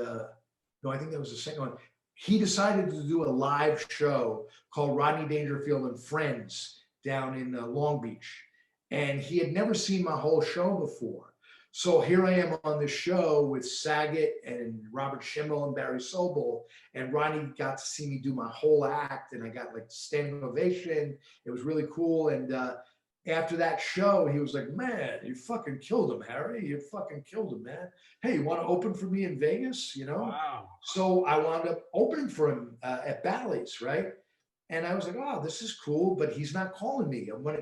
no, I think that was the second one. He decided to do a live show called Rodney Dangerfield and Friends down in Long Beach. And he had never seen my whole show before. So here I am on this show with Saget and Robert Schimmel and Barry Sobel, and Rodney got to see me do my whole act, and I got like standing ovation. It was really cool. And after that show, he was like, man, you fucking killed him, Harry. You fucking killed him, man. Hey, you want to open for me in Vegas? You know? Wow. So I wound up opening for him at Bally's, right? And I was like, oh, this is cool, but he's not calling me. I'm gonna,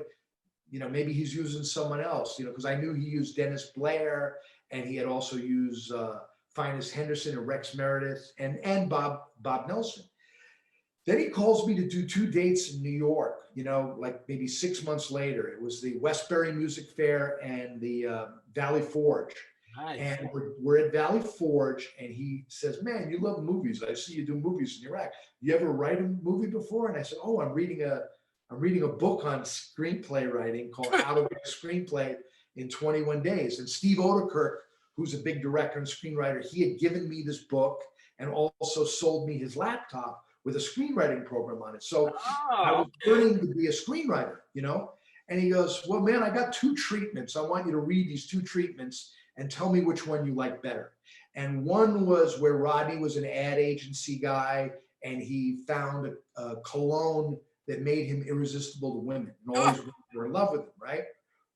you know, maybe he's using someone else, you know, because I knew he used Dennis Blair and he had also used Finest Henderson and Rex Meredith and Bob Nelson. Then he calls me to do 2 dates in New York, you know, like maybe 6 months later. It was the Westbury Music Fair and the Valley Forge. Nice. And we're at Valley Forge, and he says, "Man, you love movies. I see you do movies in Iraq. You ever write a movie before?" And I said, "Oh, I'm reading a book on screenplay writing called How to Write a Screenplay in 21 Days." And Steve Odekirk, who's a big director and screenwriter, he had given me this book and also sold me his laptop with a screenwriting program on it. So I Oh, was learning to be a screenwriter, you know? And he goes, "Well, man, I got 2 treatments. I want you to read these 2 treatments and tell me which one you like better." And one was where Rodney was an ad agency guy, and he found a cologne that made him irresistible to women, and all these women were in love with him, right?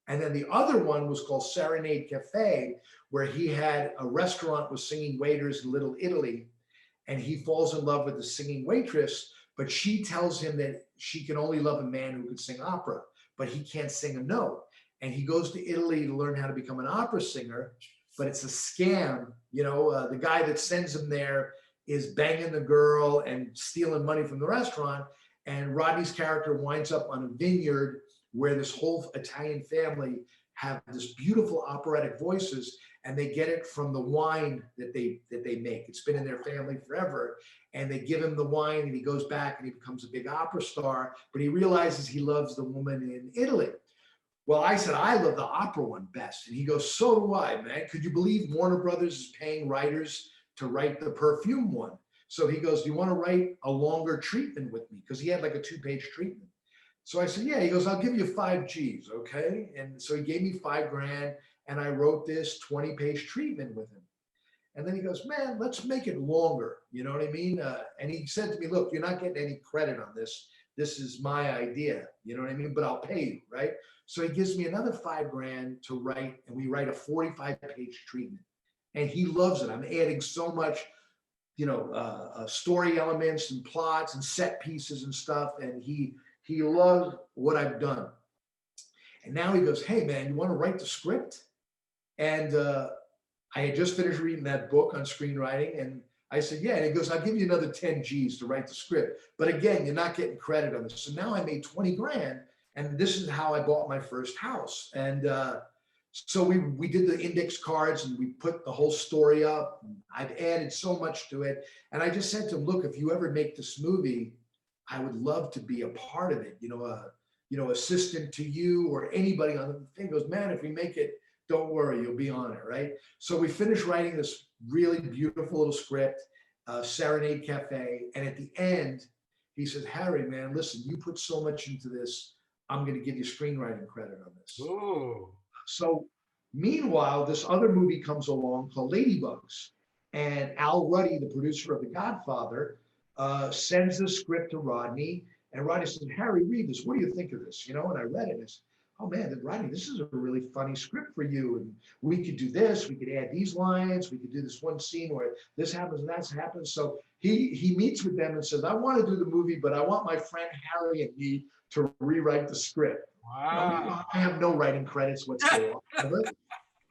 And then the other one was called Serenade Cafe, where he had a restaurant with singing waiters in Little Italy, and he falls in love with the singing waitress, but she tells him that she can only love a man who can sing opera, but he can't sing a note. And he goes to Italy to learn how to become an opera singer, but it's a scam. The guy that sends him there is banging the girl and stealing money from the restaurant. And Rodney's character winds up on a vineyard where this whole Italian family have this beautiful operatic voices, and they get it from the wine that they make. It's been in their family forever, and they give him the wine, and he goes back and he becomes a big opera star, but he realizes he loves the woman in Italy. Well, I said, "I love the opera one best." And he goes, "So do I, man. Could you believe Warner Brothers is paying writers to write the perfume one?" So he goes, "Do you want to write a longer treatment with me?" Because he had like a 2-page treatment. So I said, "Yeah." He goes, "I'll give you 5 G's, okay?" And so he gave me 5 grand, and I wrote this 20-page treatment with him. And then he goes, "Man, let's make it longer." You know what I mean? And he said to me, "Look, you're not getting any credit on this. This is my idea. You know what I mean? But I'll pay you, right?" So he gives me another 5 grand to write, and we write a 45-page treatment. And he loves it. I'm adding so much, story elements and plots and set pieces and stuff. And he loves what I've done. And now he goes, "Hey, man, you want to write the script?" And I had just finished reading that book on screenwriting, and I said, "Yeah." And he goes, "I'll give you another 10 G's to write the script. But again, you're not getting credit on this." So now I made 20 grand, and this is how I bought my first house. And so we did the index cards, and we put the whole story up. I've added so much to it. And I just said to him, "Look, if you ever make this movie, I would love to be a part of it, assistant to you or anybody on the thing." He goes, "Man, if we make it, don't worry, you'll be on it," right? So we finished writing this really beautiful little script, Serenade Cafe. And at the end, he said, "Harry, man, listen, you put so much into this. I'm going to give you screenwriting credit on this." Ooh. So meanwhile, this other movie comes along called Ladybugs. And Al Ruddy, the producer of The Godfather, sends the script to Rodney. And Rodney says, "Harry, read this. What do you think of this?" And I read it. And I said, "Oh man, Rodney, this is a really funny script for you. And we could do this. We could add these lines. We could do this one scene where this happens and that happens." So he meets with them and says, "I want to do the movie, but I want my friend Harry and me to rewrite the script." Wow. I have no writing credits whatsoever.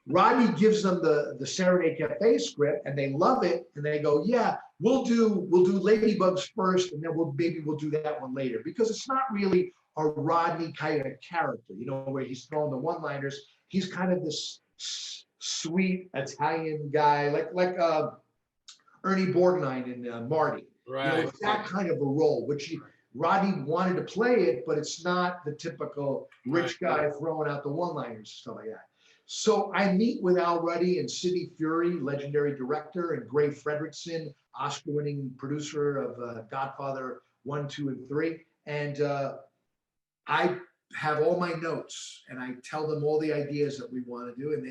Rodney gives them the Serenade Cafe script, and they love it, and they go, "Yeah, we'll do Ladybugs first, and then we'll do that one later," because it's not really a Rodney kind of character, where he's throwing the one-liners. He's kind of this sweet Italian guy, like Ernie Borgnine in Marty. Right. It's that kind of a role, which Rodney wanted to play it, but it's not the typical rich guy throwing out the one-liners and stuff like that. So I meet with Al Ruddy and Sidney Furie, legendary director, and Gray Fredrickson, Oscar-winning producer of Godfather 1, 2, and 3. And I have all my notes, and I tell them all the ideas that we want to do, and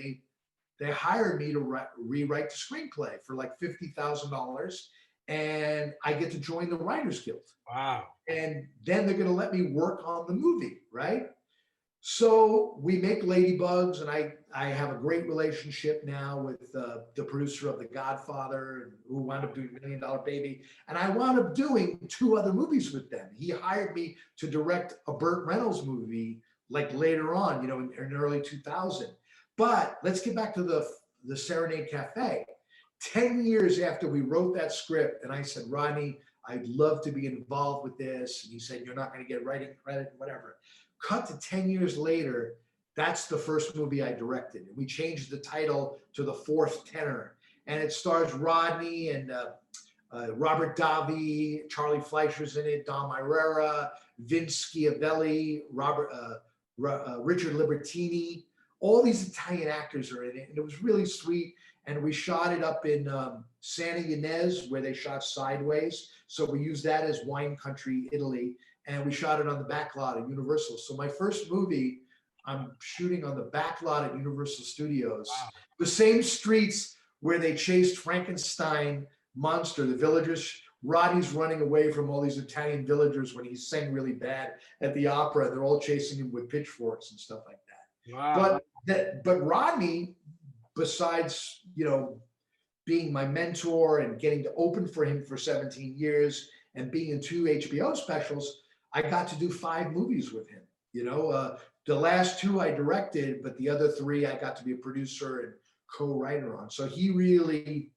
they hired me to rewrite the screenplay for like $50,000, and I get to join the Writers Guild. Wow. And then they're going to let me work on the movie, right? So we make Ladybugs, and I have a great relationship now with the producer of The Godfather, who wound up doing $1 Million Baby. And I wound up doing 2 other movies with them. He hired me to direct a Burt Reynolds movie like later on, in early 2000. But let's get back to the Serenade Cafe. 10 years after we wrote that script, and I said, "Rodney, I'd love to be involved with this." And he said, "You're not going to get writing credit," whatever. Cut to 10 years later, That's the first movie I directed. We changed the title to The Fourth Tenor, and it stars Rodney and Robert Davi, Charlie Fleischer's in it, Dom Irrera, Vince Schiavelli, Richard Libertini. All these Italian actors are in it, and it was really sweet. And we shot it up in Santa Ynez, where they shot Sideways. So we used that as wine country, Italy, and we shot it on the back lot at Universal. So my first movie, I'm shooting on the back lot at Universal Studios, Wow. the same streets where they chased Frankenstein monster, the villagers. Rodney's running away from all these Italian villagers when he sang really bad at the opera. They're all chasing him with pitchforks and stuff like that. Wow. But Rodney, besides, you know, being my mentor and getting to open for him for 17 years and being in 2 HBO specials, I got to do 5 movies with him. You know, the last 2 I directed, but the other 3 I got to be a producer and co-writer on. So he really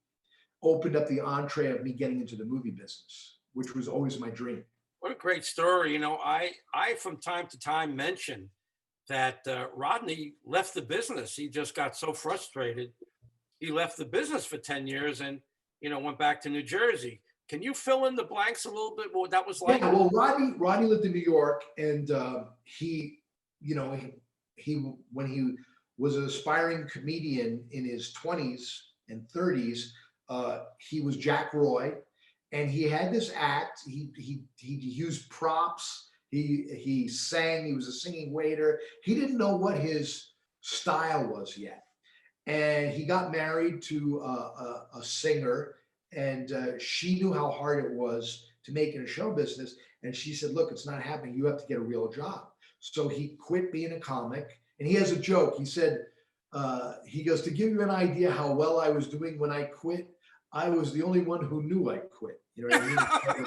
opened up the entree of me getting into the movie business, which was always my dream. What a great story. You know, I from time to time mention that Rodney left the business. He just got so frustrated. He left the business for 10 years and, you know, went back to New Jersey. Can you fill in the blanks a little bit what that was like? Yeah, well, Rodney lived in New York, and he, you know, he when he was an aspiring comedian in his 20s and 30s, he was Jack Roy, and he had this act. He used props. He sang. He was a singing waiter. He didn't know what his style was yet, and he got married to a singer, and she knew how hard it was to make in a show business. And she said, "Look, it's not happening. You have to get a real job." So he quit being a comic, and he has a joke. He said, he goes, "To give you an idea how well I was doing when I quit, I was the only one who knew I quit." You know what I mean?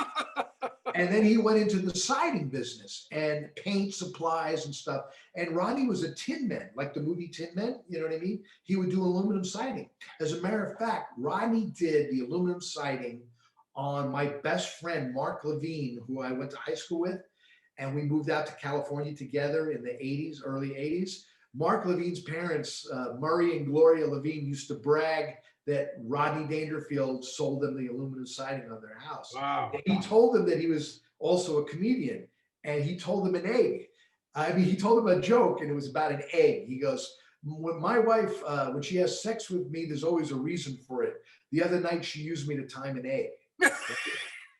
And then he went into the siding business and paint supplies and stuff. And Rodney was a tin man, like the movie Tin Men. You know what I mean? He would do aluminum siding. As a matter of fact, Rodney did the aluminum siding on my best friend, Mark Levine, who I went to high school with. And we moved out to California together in the 80s, early 80s. Mark Levine's parents, Murray and Gloria Levine, used to brag that Rodney Dangerfield sold them the aluminum siding on their house. Wow. And he told them that he was also a comedian, and he told them an egg. I mean, he told them a joke, and it was about an egg. He goes, "When my wife, when she has sex with me, there's always a reason for it. The other night, she used me to time an egg."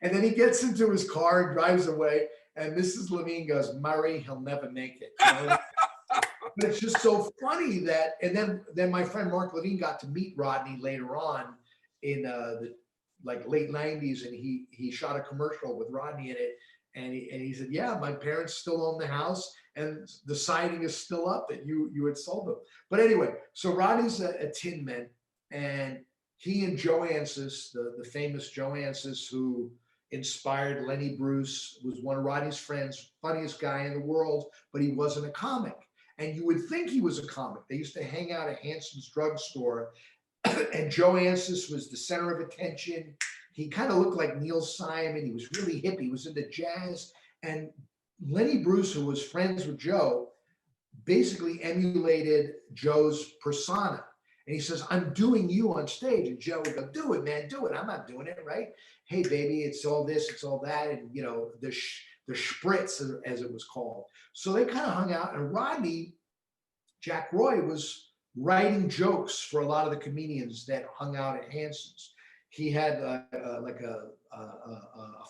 And then he gets into his car and drives away, and Mrs. Levine goes, "Murray, he'll never make it." You know? But it's just so funny that, and then my friend Mark Levine got to meet Rodney later on in the like late 90s, and he shot a commercial with Rodney in it, and he said, "Yeah, my parents still own the house, and the siding is still up that you had sold them." But anyway, so Rodney's a tin man, and he and Joe Ancis, the famous Joe Ancis, who inspired Lenny Bruce, was one of Rodney's friends, funniest guy in the world, but he wasn't a comic. And you would think he was a comic. They used to hang out at Hanson's drugstore, and Joe Ancis was the center of attention. He kind of looked like Neil Simon. He was really hip. He was into jazz. And Lenny Bruce, who was friends with Joe, basically emulated Joe's persona. And he says, "I'm doing you on stage." And Joe would go, "Do it, man, do it." "I'm not doing it, right? Hey, baby, it's all this, it's all that." And, you know, the spritz, as it was called. So they kind of hung out, and Rodney, Jack Roy, was writing jokes for a lot of the comedians that hung out at Hanson's. He had like a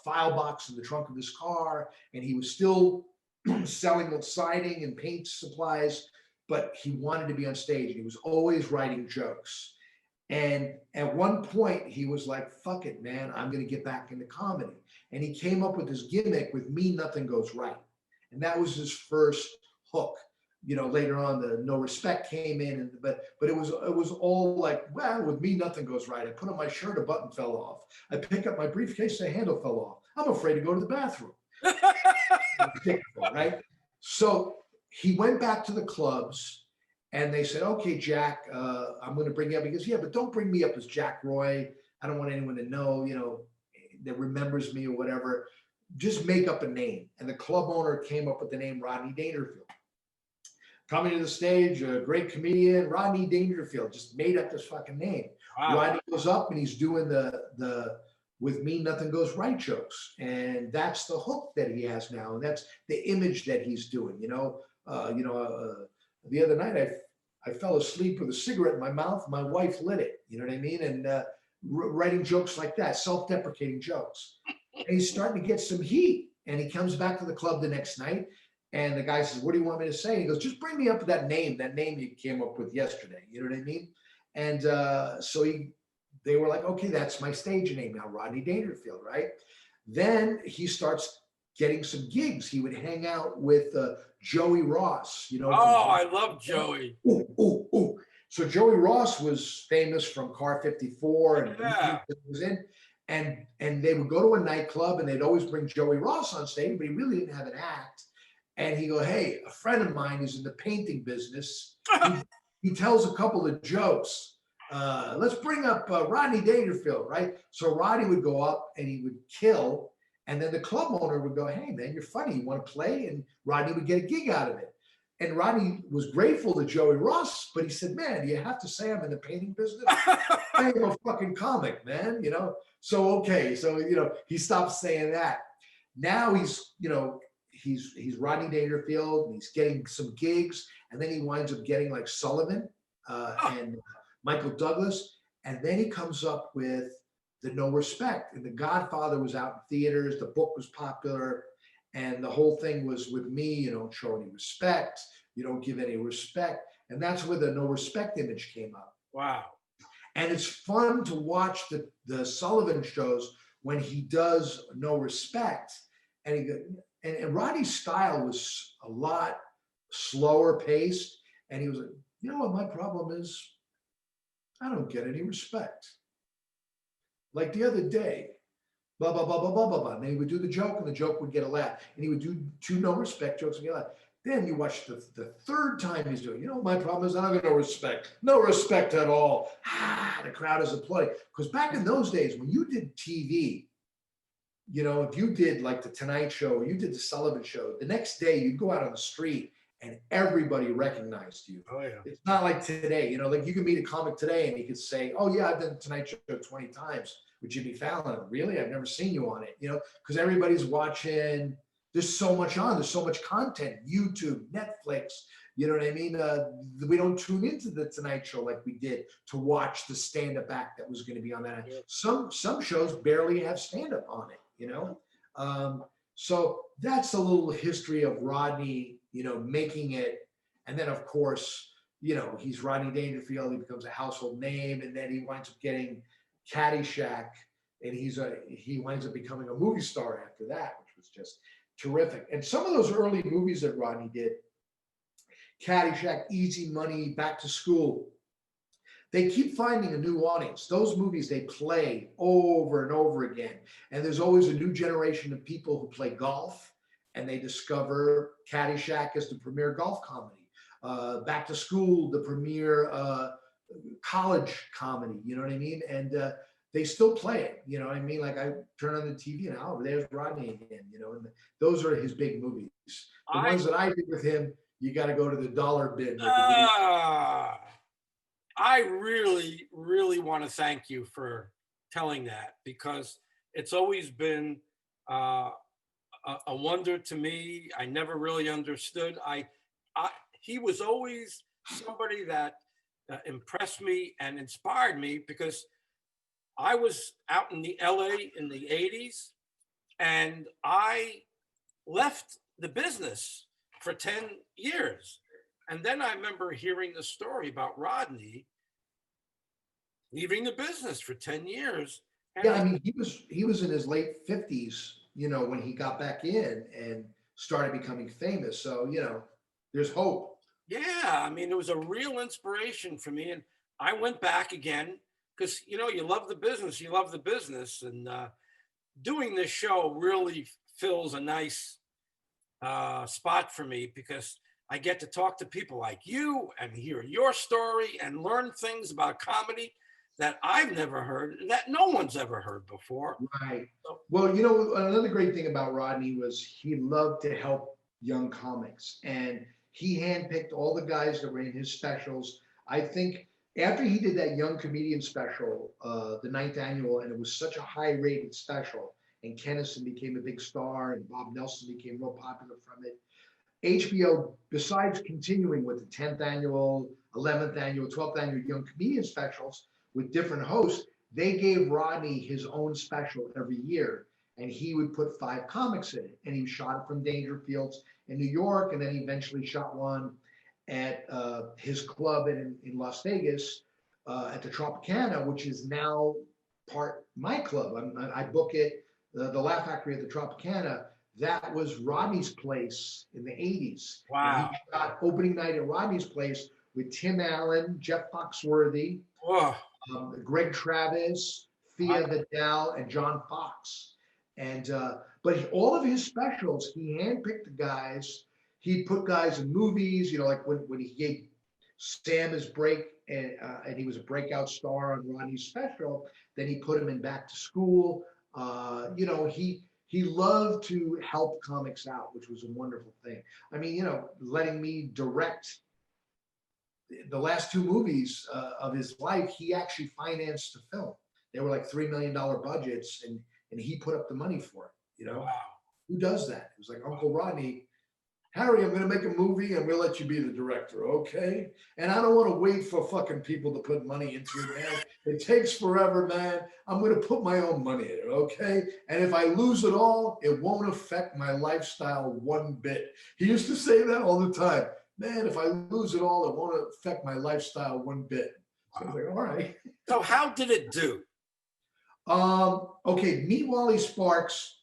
file box in the trunk of his car, and he was still selling siding and paint supplies, but he wanted to be on stage, and he was always writing jokes. And at one point, he was like, "Fuck it, man, I'm going to get back into comedy." And he came up with this gimmick with "Me, Nothing Goes Right." And that was his first hook. You know, later on, the No Respect came in, and but it was all like, "Well, with me, nothing goes right. I put on my shirt, a button fell off. I pick up my briefcase, the handle fell off. I'm afraid to go to the bathroom." Right? So he went back to the clubs, and they said, "Okay, Jack, I'm going to bring you up." He goes, "Yeah, but don't bring me up as Jack Roy. I don't want anyone to know, you know, that remembers me or whatever. Just make up a name." And the club owner came up with the name Rodney Dangerfield. coming to the stage, a great comedian, Rodney Dangerfield, just made up this fucking name. Wow. Rodney goes up and he's doing the with me nothing goes right jokes, and that's the hook that he has now, and that's the image that he's doing. The other night I fell asleep with a cigarette in my mouth. My wife lit it. You know what I mean? And writing jokes like that, self-deprecating jokes. And he's starting to get some heat. And he comes back to the club the next night, and the guy says, "What do you want me to say?" He goes, "Just bring me up with that name you came up with yesterday." You know what I mean? And they were like, "Okay, that's my stage name now, Rodney Dangerfield," right? Then he starts getting some gigs. He would hang out with Joey Ross, Oh, I love Joey. Ooh, ooh, ooh. So Joey Ross was famous from Car 54 and Yeah. he was in, and they would go to a nightclub and they'd always bring Joey Ross on stage, but he really didn't have an act. And he go, "Hey, a friend of mine is in the painting business. He tells a couple of jokes. Let's bring up Rodney Dangerfield," right? So Rodney would go up and he would kill. And then the club owner would go, "Hey, man, you're funny. You want to play?" And Rodney would get a gig out of it. And Rodney was grateful to Joey Ross, but he said, "Man, do you have to say I'm in the painting business? I am a fucking comic, man." So, okay. So, he stopped saying that. Now he's Rodney Dangerfield and he's getting some gigs. And then he winds up getting like Sullivan and Michael Douglas. And then he comes up with the No Respect. And The Godfather was out in theaters. The book was popular. And the whole thing was with me, you don't show any respect. You don't give any respect. And that's where the No Respect image came up. Wow. And it's fun to watch the Sullivan shows when he does No Respect. And Rodney's style was a lot slower paced. And he was like, "You know what my problem is? I don't get any respect. Like the other day, blah, blah, blah, blah, blah, blah, blah." And then he would do the joke and the joke would get a laugh. And he would do two No Respect jokes and get a laugh. Then you watch the third time he's doing, "You know, my problem is I don't have no respect. No respect at all." The crowd is applauding. Because back in those days, when you did TV, if you did like the Tonight Show or you did the Sullivan Show, the next day you'd go out on the street and everybody recognized you. Oh, yeah. It's not like today, like you can meet a comic today and he could say, "Oh yeah, I've done the Tonight Show 20 times with Jimmy Fallon." "Really? I've never seen you on it." Because everybody's watching. There's so much on. There's so much content. YouTube, Netflix. You know what I mean? We don't tune into the Tonight Show like we did to watch the stand-up act that was going to be on that. Yeah. Some shows barely have stand-up on it. So that's a little history of Rodney, making it. And then of course, he's Rodney Dangerfield. He becomes a household name, and then he winds up getting Caddyshack, and he winds up becoming a movie star after that, which was just terrific. And some of those early movies that Rodney did, Caddyshack, Easy Money, Back to School, they keep finding a new audience. Those movies, they play over and over again. And there's always a new generation of people who play golf, and they discover Caddyshack as the premier golf comedy. Back to School, the premier college comedy, you know what I mean? And they still play it, you know what I mean? Like I turn on the TV and there's Rodney again, and those are his big movies. The ones that I did with him, you got to go to the dollar bin. I really, really want to thank you for telling that, because it's always been a wonder to me. I never really understood. He was always somebody that impressed me and inspired me, because I was out in the LA in the 80s, and I left the business for 10 years. And then I remember hearing the story about Rodney leaving the business for 10 years. And yeah, I mean, he was in his late 50s, when he got back in and started becoming famous. So, there's hope. Yeah, I mean, it was a real inspiration for me. And I went back again because, you love the business, And doing this show really fills a nice spot for me, because I get to talk to people like you and hear your story and learn things about comedy that I've never heard, that no one's ever heard before. Right. Well, another great thing about Rodney was he loved to help young comics, and he handpicked all the guys that were in his specials. I think after he did that young comedian special, the 9th annual, and it was such a high rated special, and Kennison became a big star and Bob Nelson became real popular from it. HBO, besides continuing with the 10th annual, 11th annual, 12th annual young comedian specials with different hosts, they gave Rodney his own special every year. And he would put 5 comics in it. And he shot it from Dangerfield's in New York. And then he eventually shot one at his club in Las Vegas at the Tropicana, which is now part my club. I book it, the Laugh Factory at the Tropicana. That was Rodney's place in the 80s. Wow. And he shot opening night at Rodney's place with Tim Allen, Jeff Foxworthy, Greg Travis, Thea Vidal, and John Fox. And but all of his specials, he handpicked the guys. He put guys in movies, you know, like when he gave Sam his break and he was a breakout star on Rodney's special. Then he put him in Back to School. You know, he loved to help comics out, which was a wonderful thing. I mean, you know, letting me direct the last 2 movies of his life, he actually financed the film. They were like $3 million budgets, and he put up the money for it. You know, Wow. Who does that? It was like Uncle Rodney. Harry, I'm going to make a movie and we'll let you be the director, okay? And I don't want to wait for fucking people to put money into it, man. It takes forever, man. I'm going to put my own money in it, okay? And if I lose it all, it won't affect my lifestyle one bit. He used to say that all the time. Man, if I lose it all, it won't affect my lifestyle one bit. So I was like, all right. So how did it do? Okay, Meet Wally Sparks.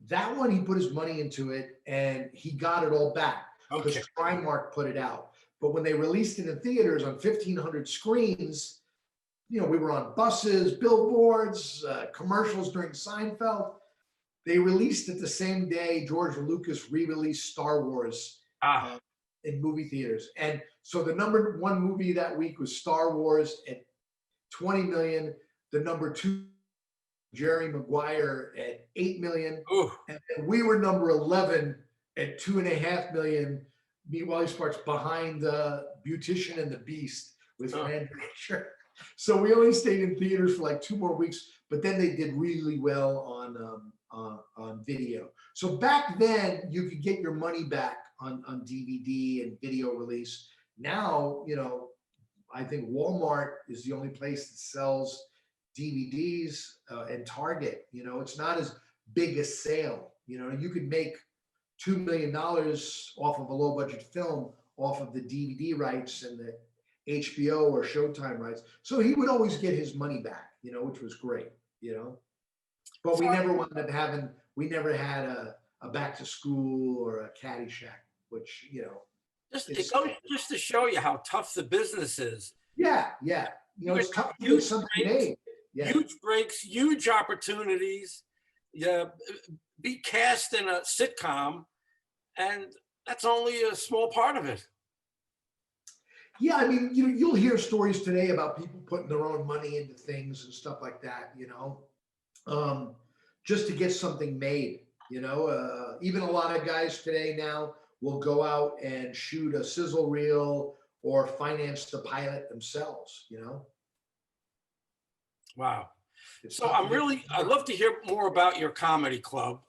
That one, he put his money into it and he got it all back because Trimark put it out. But when they released it in theaters on 1,500 screens, you know, we were on buses, billboards, commercials during Seinfeld. They released it the same day George Lucas re-released Star Wars in movie theaters. And so the number 1 movie that week was Star Wars at 20 million. The number 2, Jerry Maguire at 8 million. Ooh. And we were number 11 at 2.5 million. Meet Wally Sparks behind Beautician and the Beast with Fran Drescher. So we only stayed in theaters for like 2 more weeks, but then they did really well on video. So back then you could get your money back on DVD and video release. Now, you know, I think Walmart is the only place that sells DVDs and Target. You know, it's not as big a sale. You know, you could make $2 million off of a low budget film off of the DVD rights and the HBO or Showtime rights. So he would always get his money back, you know, which was great, you know. But we never wound up having, we never had a Back to School or a Caddyshack, which, you know. It goes just to show you how tough the business is. Yeah, yeah. You know, it's tough to do something made. Yeah. Huge breaks, huge opportunities. Yeah, be cast in a sitcom, and that's only a small part of it. Yeah, I mean, you'll hear stories today about people putting their own money into things and stuff like that, you know, just to get something made, you know. Even a lot of guys today now will go out and shoot a sizzle reel or finance the pilot themselves, you know. Wow. So I'd love to hear more about your comedy club.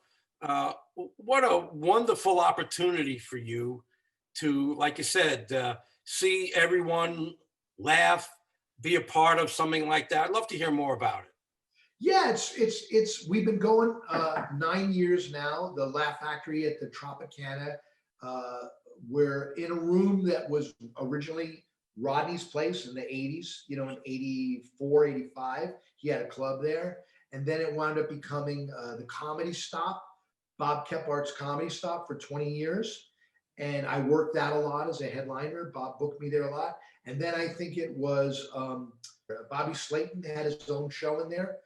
What a wonderful opportunity for you to, like you said, see everyone laugh, be a part of something like that. I'd love to hear more about it. Yeah, we've been going 9 years now, the Laugh Factory at the Tropicana. We're in a room that was originally Rodney's place in the 80s, you know, in 84, 85. He had a club there. And then it wound up becoming the Comedy Stop, Bob Kephart's Comedy Stop for 20 years. And I worked that a lot as a headliner. Bob booked me there a lot. And then I think it was Bobby Slayton had his own show in there.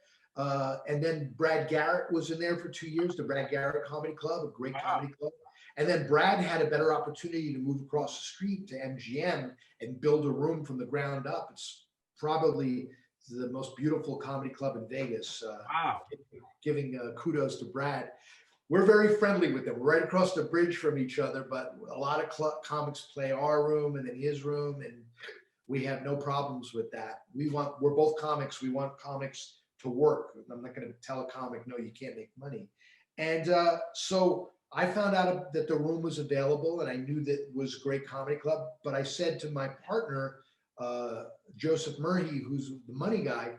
And then Brad Garrett was in there for 2 years, the Brad Garrett Comedy Club, a great comedy club. And then Brad had a better opportunity to move across the street to MGM and build a room from the ground up. It's probably the most beautiful comedy club in Vegas. Wow. Giving kudos to Brad. we're very friendly with them. We're right across the bridge from each other, but a lot of comics play our room and then his room, and we have no problems with that. We're both comics. We want comics to work. I'm not going to tell a comic, no, you can't make money. And so I found out that the room was available, and I knew that it was a great comedy club. But I said to my partner, Joseph Murray, who's the money guy,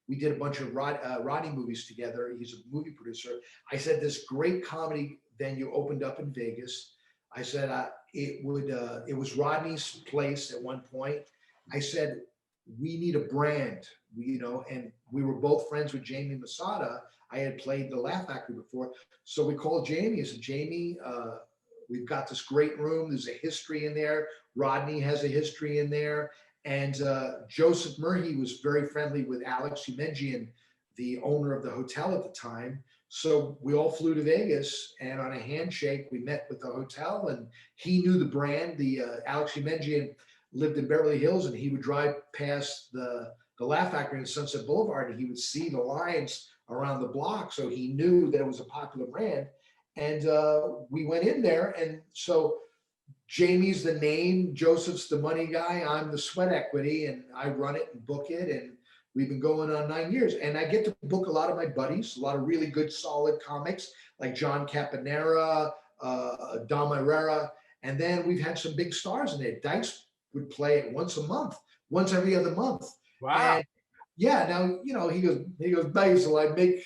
we did a bunch of Rodney movies together. He's a movie producer. I said, this great comedy venue opened up in Vegas. I said, it was Rodney's place at one point. I said, we need a brand, and we were both friends with Jamie Masada. I had played the Laugh Factory before. So we called Jamie. I said, Jamie, we've got this great room. There's a history in there. Rodney has a history in there. And Joseph Murray was very friendly with Alex Umenjian, the owner of the hotel at the time. So we all flew to Vegas, and on a handshake, we met with the hotel, and he knew the brand. The Alex Umenjian lived in Beverly Hills, and he would drive past the Laugh Factory in Sunset Boulevard, and he would see the lines around the block. So he knew that it was a popular brand. And we went in there. And so Jamie's the name, Joseph's the money guy, I'm the sweat equity, and I run it and book it. And we've been going on 9 years. And I get to book a lot of my buddies, a lot of really good, solid comics like John Caponera, Dom Irrera. And then we've had some big stars in it. Dice would play it once a month, once every other month. Wow. And yeah, now, he goes, Basil, I make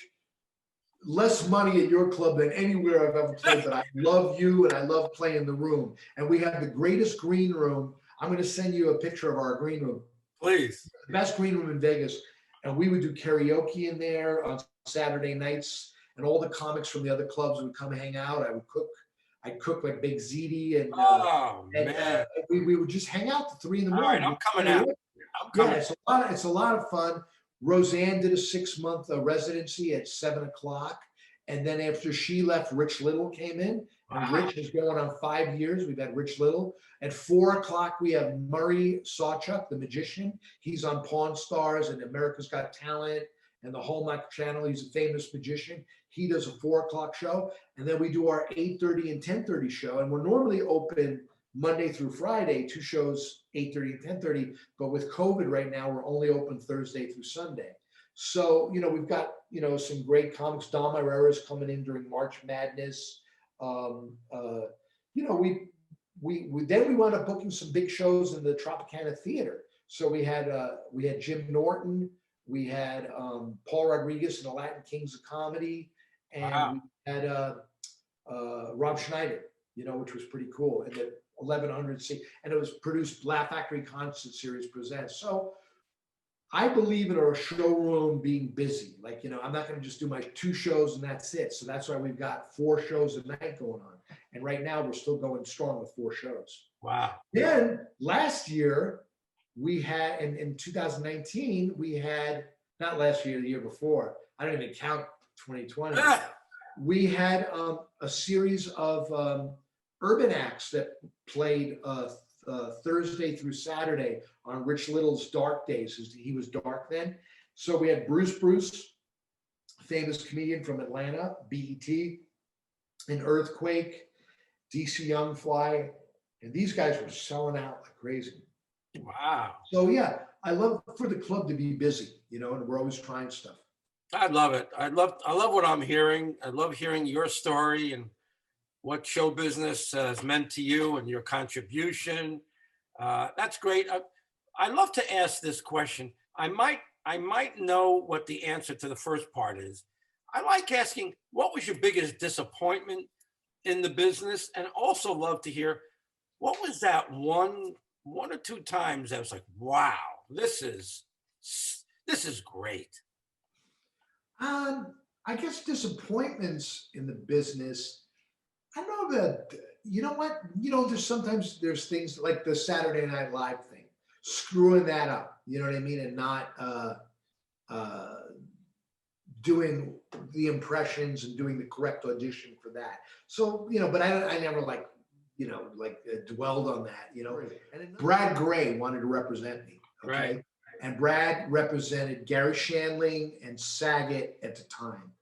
less money at your club than anywhere I've ever played, but I love you and I love playing the room. And we have the greatest green room. I'm going to send you a picture of our green room. Please. The best green room in Vegas. And we would do karaoke in there on Saturday nights, and all the comics from the other clubs would come hang out. I'd cook like Big Ziti, and man. We would just hang out till 3 in the All morning. right, I'm coming out. Yeah, it's a lot of fun. Roseanne did a 6-month residency at 7 o'clock. And then after she left, Rich Little came in. And Rich is going on 5 years. We've had Rich Little. At 4 o'clock, we have Murray Sawchuk, the magician. He's on Pawn Stars and America's Got Talent and the Hallmark Channel. He's a famous magician. He does a 4 o'clock show. And then we do our 8:30 and 10:30 show. And we're normally open Monday through Friday, 2 shows, 8:30 and 10:30. But with COVID right now, we're only open Thursday through Sunday. So, we've got, some great comics. Dom Irrera is coming in during March Madness. Then we wound up booking some big shows in the Tropicana Theater. So we had Jim Norton, we had Paul Rodriguez and the Latin Kings of Comedy, and we had Rob Schneider, which was pretty cool. And the 1100 seat, and it was produced Laugh Factory Concert Series Presents. So I believe in our showroom being busy. Like, I'm not going to just do my 2 shows and that's it. So that's why we've got 4 shows a night going on. And right now we're still going strong with 4 shows. Wow. Then last year we had, in 2019, we had, not last year, the year before, I don't even count 2020. We had a series of urban acts that played Thursday through Saturday on Rich Little's dark days. He was dark then. So we had Bruce, famous comedian from Atlanta, BET, an Earthquake, DC Young Fly, and these guys were selling out like crazy. Wow. So yeah, I love for the club to be busy, and we're always trying stuff. I love it. I love what I'm hearing. I love hearing your story and what show business has meant to you and your contribution. That's great. I love to ask this question. I might know what the answer to the first part is. I like asking, what was your biggest disappointment in the business? And also love to hear, what was that one or 2 times that was like, wow, this is great. I guess disappointments in the business. I know that, there's things like the Saturday Night Live thing, screwing that up, you know what I mean? And not doing the impressions and doing the correct audition for that. So, but I never dwelled on that, And then Brad Gray wanted to represent me, okay? Right. And Brad represented Gary Shandling and Saget at the time.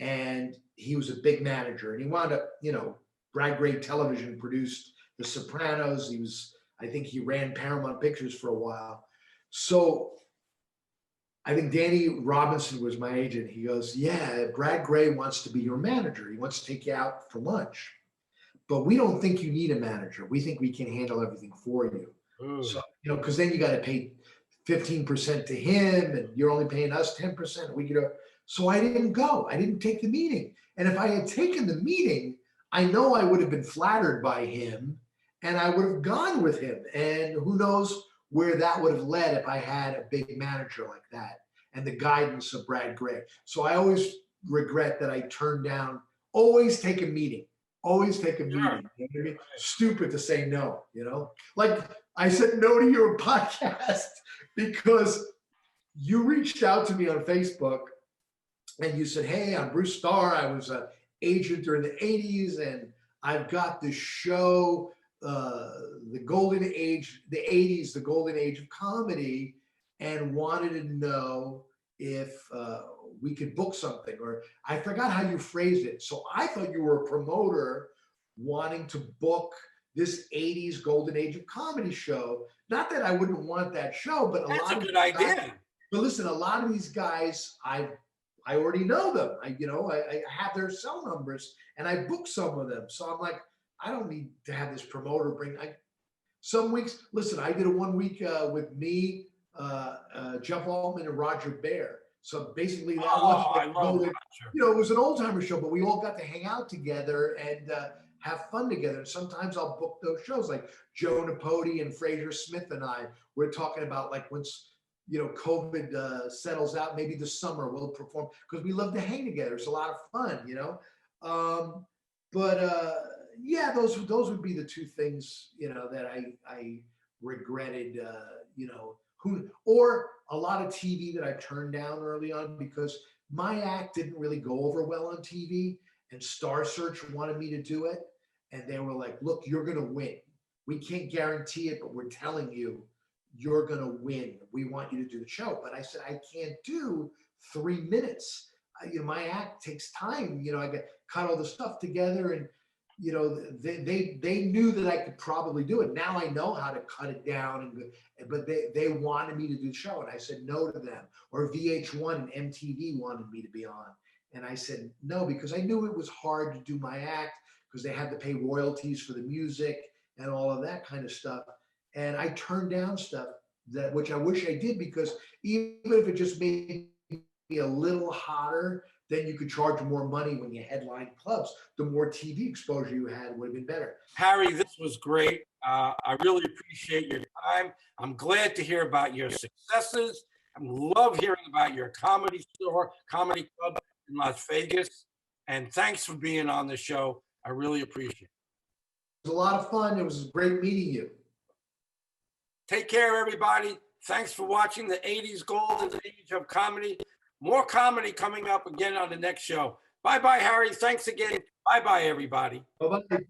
and he was a big manager, and he wound up, Brad Gray Television produced The Sopranos. I think he ran Paramount Pictures for a while. So I think Danny Robinson was my agent. He goes, yeah, Brad Gray wants to be your manager. He wants to take you out for lunch, but we don't think you need a manager. We think we can handle everything for you. So, because then you got to pay 15% to him, and you're only paying us 10%. We could, so I didn't go. I didn't take the meeting. And if I had taken the meeting, I know I would have been flattered by him, and I would have gone with him. And who knows where that would have led if I had a big manager like that and the guidance of Brad Gray. So I always regret that I turned down. Always take a meeting. Always take a meeting. You know what I mean? Stupid to say no, Like I said no to your podcast because you reached out to me on Facebook and you said, hey, I'm Bruce Starr. I was an agent during the 80s, and I've got this show, the golden age, the 80s, the golden age of comedy, and wanted to know if we could book something. Or I forgot how you phrased it. So I thought you were a promoter wanting to book this 80s golden age of comedy show. Not that I wouldn't want that show, but That's a good idea. But listen, a lot of these guys, I already know them. I have their cell numbers, and I booked some of them. So I'm like, I don't need to have this promoter bring. Some weeks, listen, I did a 1 week with me, Jeff Altman, and Roger Bear. So basically, that was like it was an old timer show, but we all got to hang out together and have fun together. And sometimes I'll book those shows, like Joe Napodi and Fraser Smith and I. We're talking about like once COVID settles out, maybe this summer we'll perform because we love to hang together. It's a lot of fun, yeah, those would be the two things, that I regretted, or a lot of TV that I turned down early on because my act didn't really go over well on TV, and Star Search wanted me to do it. And they were like, look, you're going to win. We can't guarantee it, but we're telling you, you're going to win. We want you to do the show. But I said, I can't do 3 minutes. My act takes time. I got cut all the stuff together, and they knew that I could probably do it. Now I know how to cut it down, but they wanted me to do the show, and I said no to them. Or VH1 and MTV wanted me to be on, and I said no because I knew it was hard to do my act because they had to pay royalties for the music and all of that kind of stuff. And I turned down stuff which I wish I did, because even if it just made me a little hotter, then you could charge more money when you headline clubs. The more TV exposure you had would have been better. Harry, this was great. I really appreciate your time. I'm glad to hear about your successes. I love hearing about your comedy store, comedy club in Las Vegas. And thanks for being on the show. I really appreciate it. It was a lot of fun. It was great meeting you. Take care, everybody. Thanks for watching the 80s Golden Age of Comedy. More comedy coming up again on the next show. Bye-bye, Harry. Thanks again. Bye-bye, everybody. Bye-bye.